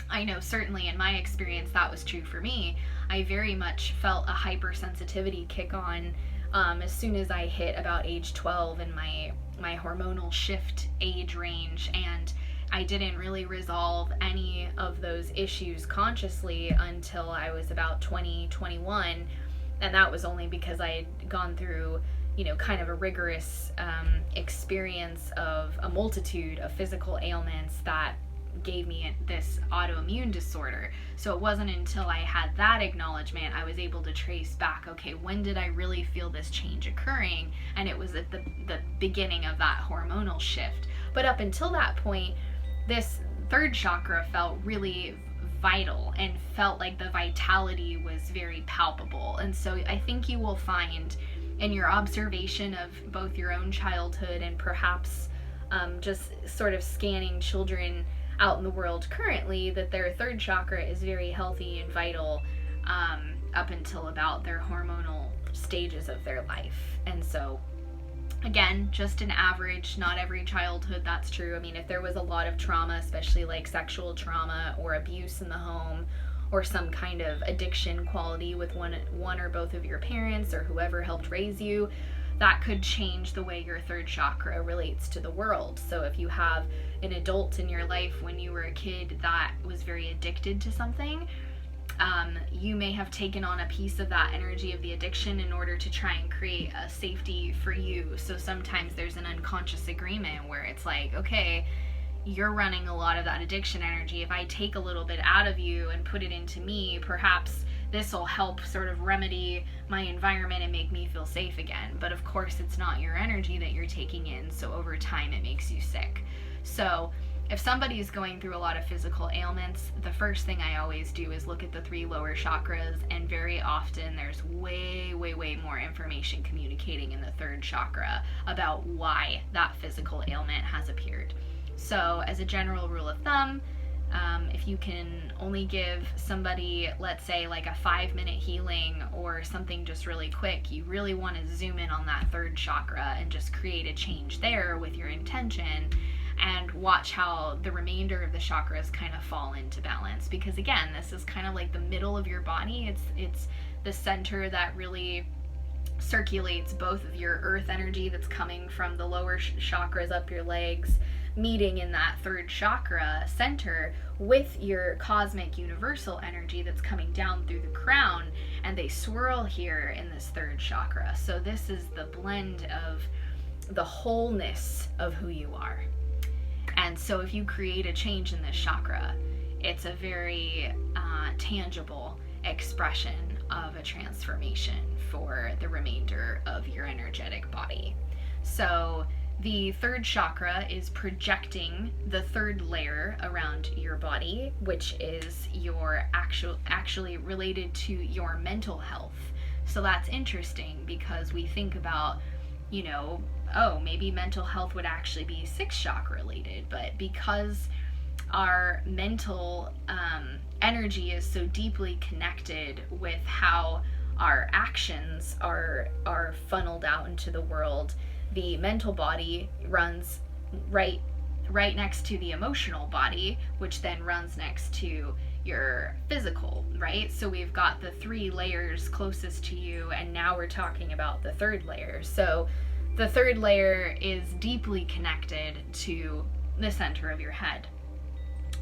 I know certainly in my experience that was true for me. I very much felt a hypersensitivity kick on as soon as I hit about age 12 in my hormonal shift age range, and I didn't really resolve any of those issues consciously until I was about 20, 21, and that was only because I had gone through, you know, kind of a rigorous experience of a multitude of physical ailments that gave me this autoimmune disorder. So it wasn't until I had that acknowledgement I was able to trace back, okay, when did I really feel this change occurring? And it was at the beginning of that hormonal shift. But up until that point, this third chakra felt really vital and felt like the vitality was very palpable. And so I think you will find in your observation of both your own childhood and perhaps just sort of scanning children out in the world currently that their third chakra is very healthy and vital up until about their hormonal stages of their life. And so again, just an average, not every childhood that's true. I mean, if there was a lot of trauma, especially like sexual trauma or abuse in the home, or some kind of addiction quality with one or both of your parents or whoever helped raise you, that could change the way your third chakra relates to the world. So if you have an adult in your life when you were a kid that was very addicted to something, you may have taken on a piece of that energy of the addiction in order to try and create a safety for you. So sometimes there's an unconscious agreement where it's like, okay, you're running a lot of that addiction energy. If I take a little bit out of you and put it into me, perhaps this will help sort of remedy my environment and make me feel safe again. But of course, it's not your energy that you're taking in, so over time it makes you sick. So if somebody is going through a lot of physical ailments, the first thing I always do is look at the 3 lower chakras, and very often there's way more information communicating in the 3rd chakra about why that physical ailment has appeared. So as a general rule of thumb, if you can only give somebody, let's say like a 5-minute healing or something just really quick, you really want to zoom in on that 3rd chakra and just create a change there with your intention, and watch how the remainder of the chakras kind of fall into balance. Because again, this is kind of like the middle of your body. It's the center that really circulates both of your earth energy that's coming from the lower chakras up your legs, meeting in that 3rd chakra center, with your cosmic universal energy that's coming down through the crown, and they swirl here in this 3rd chakra. So this is the blend of the wholeness of who you are. And so if you create a change in this chakra, it's a very tangible expression of a transformation for the remainder of your energetic body. So the 3rd chakra is projecting the 3rd layer around your body, which is your actually related to your mental health. So that's interesting, because we think about, you know, oh, maybe mental health would actually be 6th chakra related, but because our mental energy is so deeply connected with how our actions are funneled out into the world, the mental body runs right next to the emotional body, which then runs next to your physical, right? So we've got the 3 layers closest to you, and now we're talking about the 3rd layer. So the 3rd layer is deeply connected to the center of your head.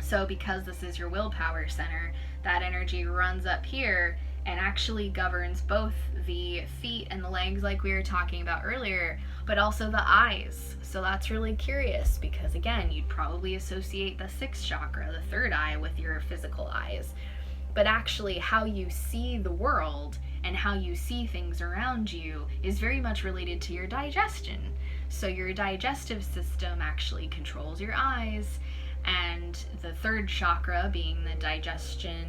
So because this is your willpower center, that energy runs up here and actually governs both the feet and the legs, like we were talking about earlier, but also the eyes. So that's really curious, because again, you'd probably associate the 6th chakra, the 3rd eye, with your physical eyes. But actually how you see the world and how you see things around you is very much related to your digestion. So your digestive system actually controls your eyes, and the 3rd chakra, being the digestion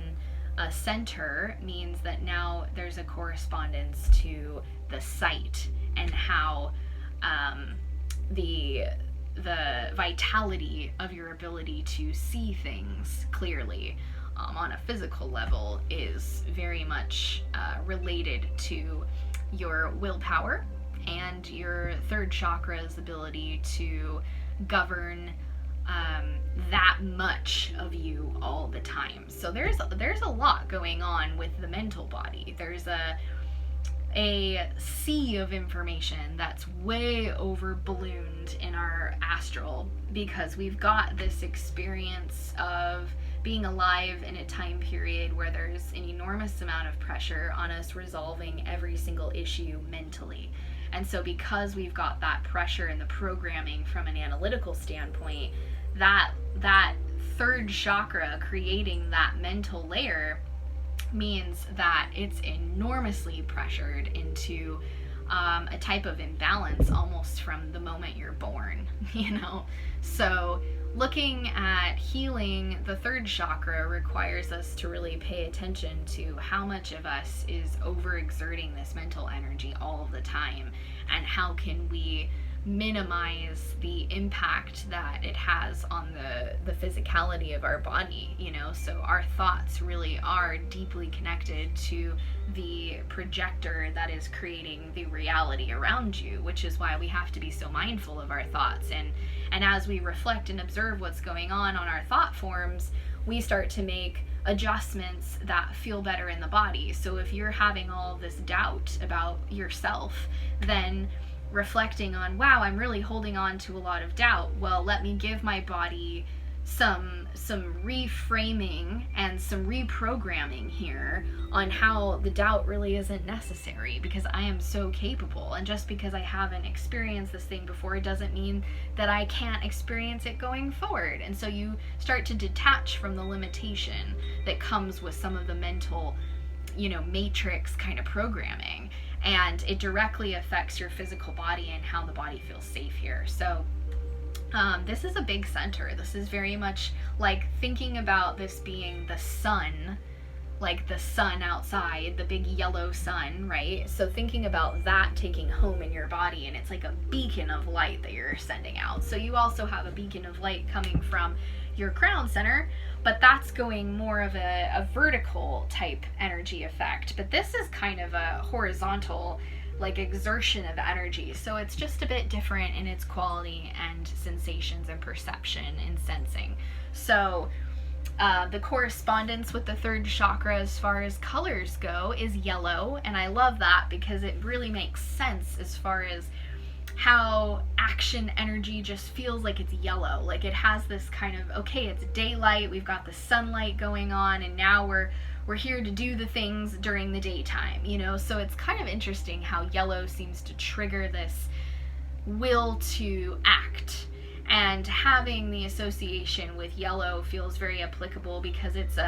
center, means that now there's a correspondence to the sight and how the vitality of your ability to see things clearly on a physical level is very much related to your willpower and your 3rd chakra's ability to govern that much of you all the time. So there's a lot going on with the mental body. There's a sea of information that's way over ballooned in our astral, because we've got this experience of being alive in a time period where there's an enormous amount of pressure on us resolving every single issue mentally. And so because we've got that pressure and the programming from an analytical standpoint, that 3rd chakra creating that mental layer means that it's enormously pressured into a type of imbalance almost from the moment you're born, you know? So looking at healing the 3rd chakra requires us to really pay attention to how much of us is overexerting this mental energy all of the time, and how can we minimize the impact that it has on the physicality of our body, you know? So our thoughts really are deeply connected to the projector that is creating the reality around you, which is why we have to be so mindful of our thoughts. And as we reflect and observe what's going on our thought forms, we start to make adjustments that feel better in the body. So if you're having all this doubt about yourself, then reflecting on, wow, I'm really holding on to a lot of doubt. Well, let me give my body some reframing and some reprogramming here on how the doubt really isn't necessary, because I am so capable. And just because I haven't experienced this thing before, it doesn't mean that I can't experience it going forward. And so you start to detach from the limitation that comes with some of the mental, matrix kind of programming, and it directly affects your physical body and how the body feels safe here. So this is a big center. This is very much like thinking about this being the sun, like the sun outside, the big yellow sun, right? So thinking about that taking home in your body, and it's like a beacon of light that you're sending out. So you also have a beacon of light coming from your crown center, but that's going more of a vertical type energy effect. But this is kind of a horizontal, like exertion of energy. So it's just a bit different in its quality and sensations and perception and sensing. So the correspondence with the third chakra as far as colors go is yellow, and I love that because it really makes sense as far as how action energy just feels like it's yellow. Like it has this kind of, okay, it's daylight, we've got the sunlight going on, and now we're here to do the things during the daytime, so it's kind of interesting how yellow seems to trigger this will to act. And having the association with yellow feels very applicable because it's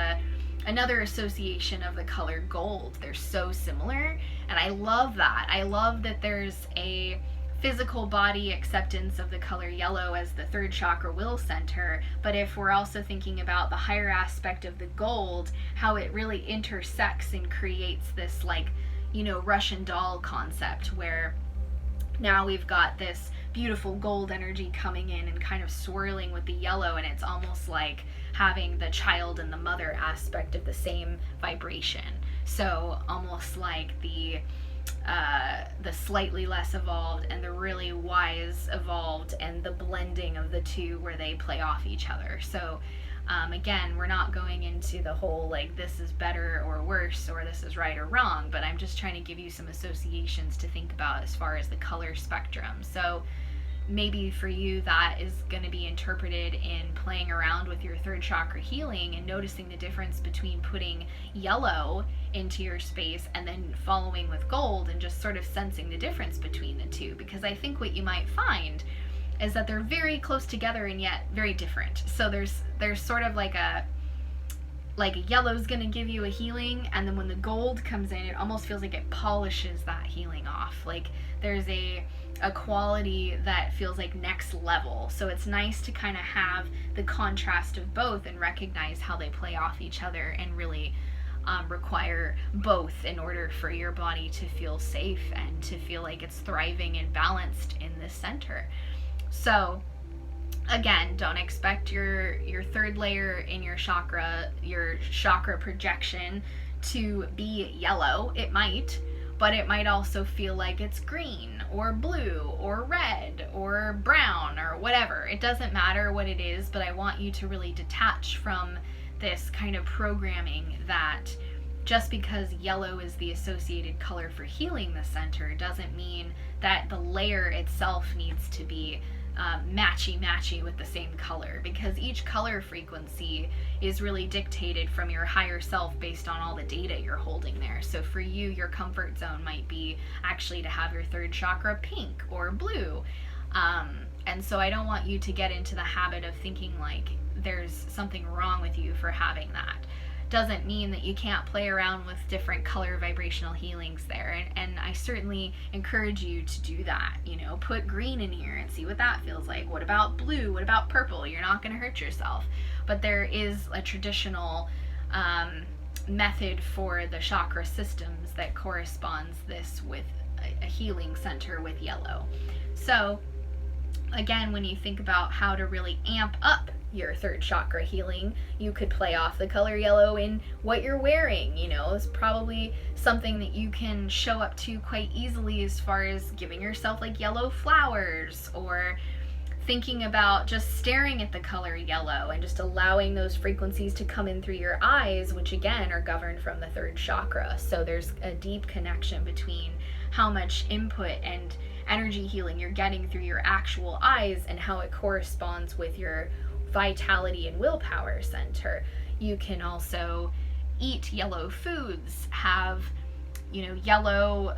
another association of the color gold. They're so similar, and I love that. I love that there's a physical body acceptance of the color yellow as the third chakra will center, but if we're also thinking about the higher aspect of the gold, how it really intersects and creates this Russian doll concept, where now we've got this beautiful gold energy coming in and kind of swirling with the yellow, and it's almost like having the child and the mother aspect of the same vibration. So almost like the slightly less evolved and the really wise evolved, and the blending of the two where they play off each other. So again, we're not going into the whole like this is better or worse or this is right or wrong, but I'm just trying to give you some associations to think about as far as the color spectrum. So maybe for you that is going to be interpreted in playing around with your third chakra healing and noticing the difference between putting yellow into your space and then following with gold, and just sort of sensing the difference between the two. Because I think what you might find is that they're very close together and yet very different. So there's sort of like a yellow's going to give you a healing, and then when the gold comes in, it almost feels like it polishes that healing off. Like there's a quality that feels like next level. So it's nice to kind of have the contrast of both and recognize how they play off each other, and really require both in order for your body to feel safe and to feel like it's thriving and balanced in this center. So again, don't expect your third layer in your chakra projection to be yellow. It might, but it might also feel like it's green or blue or red or brown or whatever. It doesn't matter what it is, but I want you to really detach from this kind of programming that just because yellow is the associated color for healing the center doesn't mean that the layer itself needs to be matchy with the same color, because each color frequency is really dictated from your higher self based on all the data you're holding there. So for you, your comfort zone might be actually to have your third chakra pink or blue. And so I don't want you to get into the habit of thinking like there's something wrong with you for having that. Doesn't mean that you can't play around with different color vibrational healings there, and I certainly encourage you to do that. Put green in here and see what that feels like. What about blue? What about purple? You're not going to hurt yourself. But there is a traditional method for the chakra systems that corresponds this with a healing center with yellow. So again, when you think about how to really amp up your third chakra healing, you could play off the color yellow in what you're wearing. It's probably something that you can show up to quite easily as far as giving yourself like yellow flowers, or thinking about just staring at the color yellow and just allowing those frequencies to come in through your eyes, which again are governed from the third chakra. So there's a deep connection between how much input and energy healing you're getting through your actual eyes and how it corresponds with your vitality and willpower center. You can also eat yellow foods, have, yellow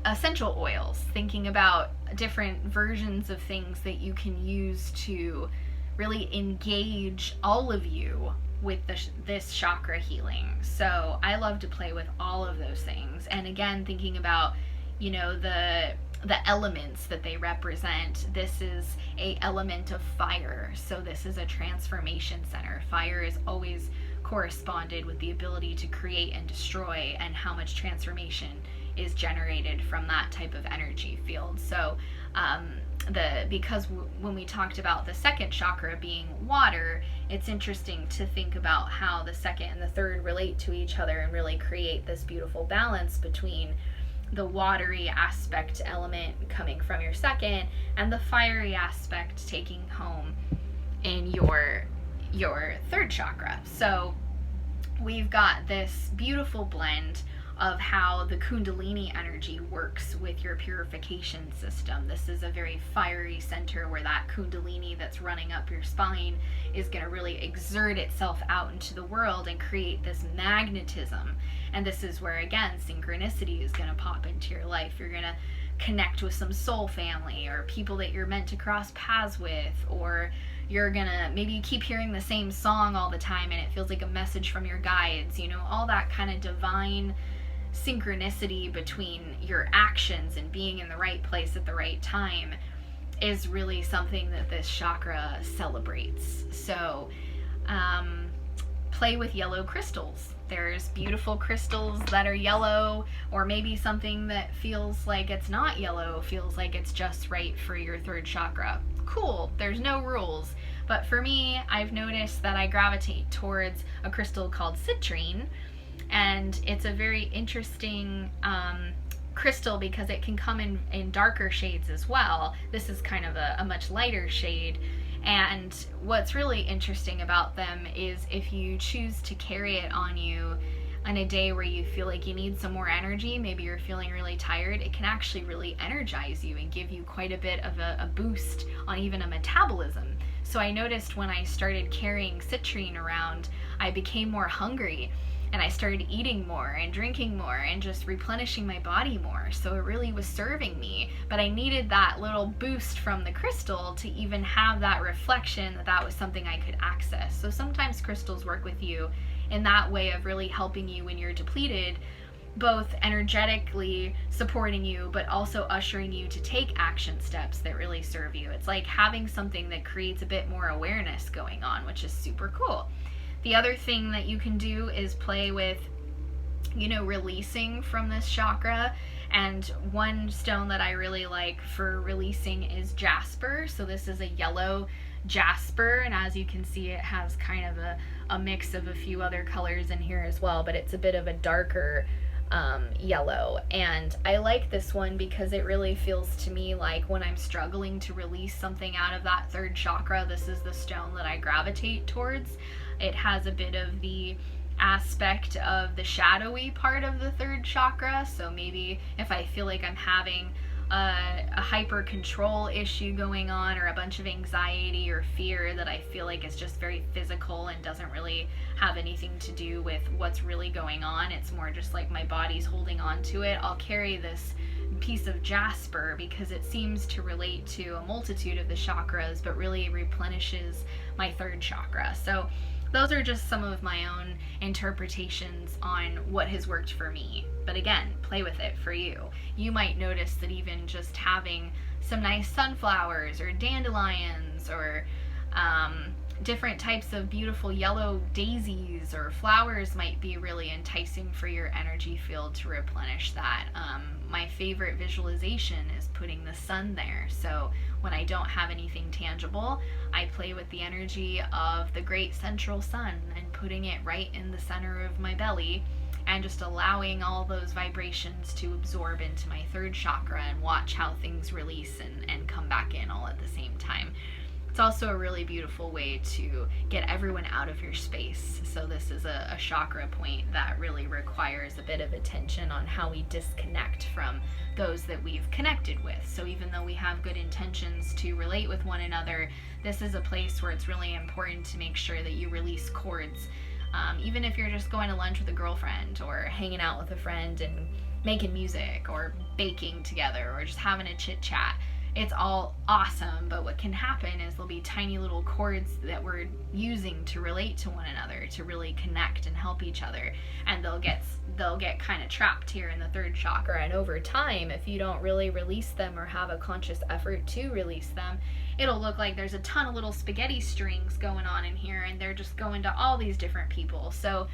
essential oils, thinking about different versions of things that you can use to really engage all of you with this chakra healing. So I love to play with all of those things. And again, thinking about, the elements that they represent. This is a element of fire, so this is a transformation center. Fire is always corresponded with the ability to create and destroy, and how much transformation is generated from that type of energy field. So when we talked about the second chakra being water, it's interesting to think about how the second and the third relate to each other and really create this beautiful balance between the watery aspect element coming from your second and the fiery aspect taking home in your third chakra. So we've got this beautiful blend of how the Kundalini energy works with your purification system. This is a very fiery center where that Kundalini that's running up your spine is going to really exert itself out into the world and create this magnetism. And this is where, again, synchronicity is going to pop into your life. You're going to connect with some soul family or people that you're meant to cross paths with, or you're gonna, maybe you keep hearing the same song all the time and it feels like a message from your guides, all that kind of divine synchronicity between your actions and being in the right place at the right time is really something that this chakra celebrates. So play with yellow crystals. There's beautiful crystals that are yellow, or maybe something that feels like it's not yellow, feels like it's just right for your third chakra. Cool, there's no rules. But for me, I've noticed that I gravitate towards a crystal called citrine, and it's a very interesting crystal because it can come in darker shades as well. This is kind of a much lighter shade. And what's really interesting about them is if you choose to carry it on you on a day where you feel like you need some more energy, maybe you're feeling really tired, it can actually really energize you and give you quite a bit of a boost on even a metabolism. So I noticed when I started carrying citrine around, I became more hungry, and I started eating more and drinking more and just replenishing my body more. So it really was serving me, but I needed that little boost from the crystal to even have that reflection that that was something I could access. So sometimes crystals work with you in that way of really helping you when you're depleted, both energetically supporting you, but also ushering you to take action steps that really serve you. It's like having something that creates a bit more awareness going on, which is super cool. The other thing that you can do is play with, releasing from this chakra. And one stone that I really like for releasing is jasper. So this is a yellow jasper, and as you can see, it has kind of a mix of a few other colors in here as well, but it's a bit of a darker yellow. And I like this one because it really feels to me like when I'm struggling to release something out of that third chakra, this is the stone that I gravitate towards. It has a bit of the aspect of the shadowy part of the third chakra. So maybe if I feel like I'm having a hyper control issue going on, or a bunch of anxiety or fear that I feel like is just very physical and doesn't really have anything to do with what's really going on, it's more just like my body's holding on to it, I'll carry this piece of jasper because it seems to relate to a multitude of the chakras, but really replenishes my third chakra. So those are just some of my own interpretations on what has worked for me. But again, play with it for you. You might notice that even just having some nice sunflowers or dandelions or different types of beautiful yellow daisies or flowers might be really enticing for your energy field to replenish that. My favorite visualization is putting the sun there. So when I don't have anything tangible, I play with the energy of the great central sun and putting it right in the center of my belly and just allowing all those vibrations to absorb into my third chakra and watch how things release and come back in all at the same time. It's also a really beautiful way to get everyone out of your space. So this is a chakra point that really requires a bit of attention on how we disconnect from those that we've connected with. So even though we have good intentions to relate with one another, this is a place where it's really important to make sure that you release cords. Even if you're just going to lunch with a girlfriend or hanging out with a friend and making music or baking together or just having a chit chat. It's all awesome, but what can happen is there'll be tiny little cords that we're using to relate to one another, to really connect and help each other, and they'll get kind of trapped here in the third chakra. And over time, if you don't really release them or have a conscious effort to release them, it'll look like there's a ton of little spaghetti strings going on in here, and they're just going to all these different people. So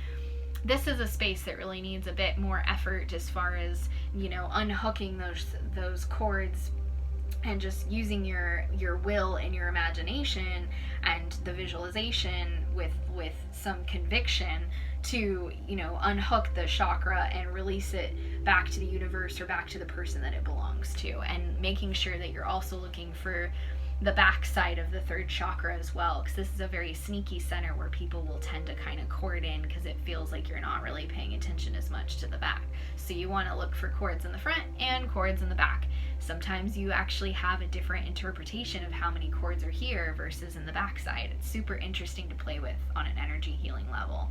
this is a space that really needs a bit more effort as far as, you know, unhooking those cords and just using your will and your imagination and the visualization with some conviction to, you know, unhook the chakra and release it back to the universe or back to the person that it belongs to, and making sure that you're also looking for the back side of the third chakra as well, because this is a very sneaky center where people will tend to kind of cord in because it feels like you're not really paying attention as much to the back. So you want to look for cords in the front and cords in the back. Sometimes you actually have a different interpretation of how many cords are here versus in the back side. It's super interesting to play with on an energy healing level.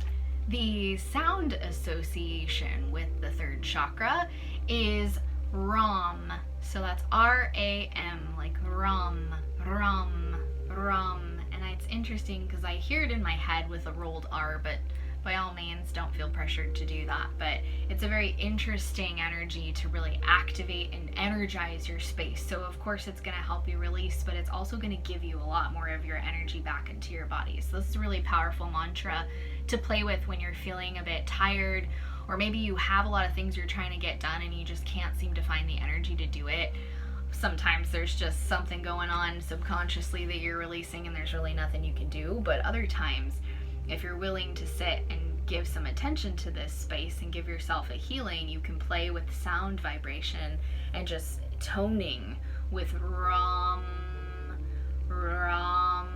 The sound association with the third chakra is RAM. So that's R-A-M, like rum, rum, rum. And it's interesting because I hear it in my head with a rolled R, but by all means, don't feel pressured to do that. But it's a very interesting energy to really activate and energize your space. So of course it's going to help you release, but it's also going to give you a lot more of your energy back into your body. So this is a really powerful mantra to play with when you're feeling a bit tired, or maybe you have a lot of things you're trying to get done and you just can't seem to find the energy to do it. Sometimes there's just something going on subconsciously that you're releasing and there's really nothing you can do. But other times, if you're willing to sit and give some attention to this space and give yourself a healing, you can play with sound vibration and just toning with rum, rum,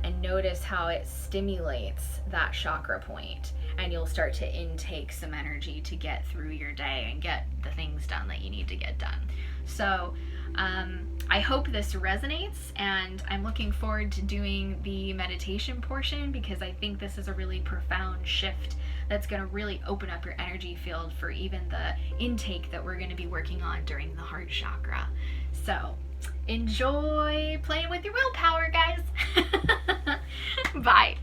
and notice how it stimulates that chakra point, and you'll start to intake some energy to get through your day and get the things done that you need to get done. So I hope this resonates, and I'm looking forward to doing the meditation portion because I think this is a really profound shift that's going to really open up your energy field for even the intake that we're going to be working on during the heart chakra. So enjoy playing with your willpower, guys. Bye.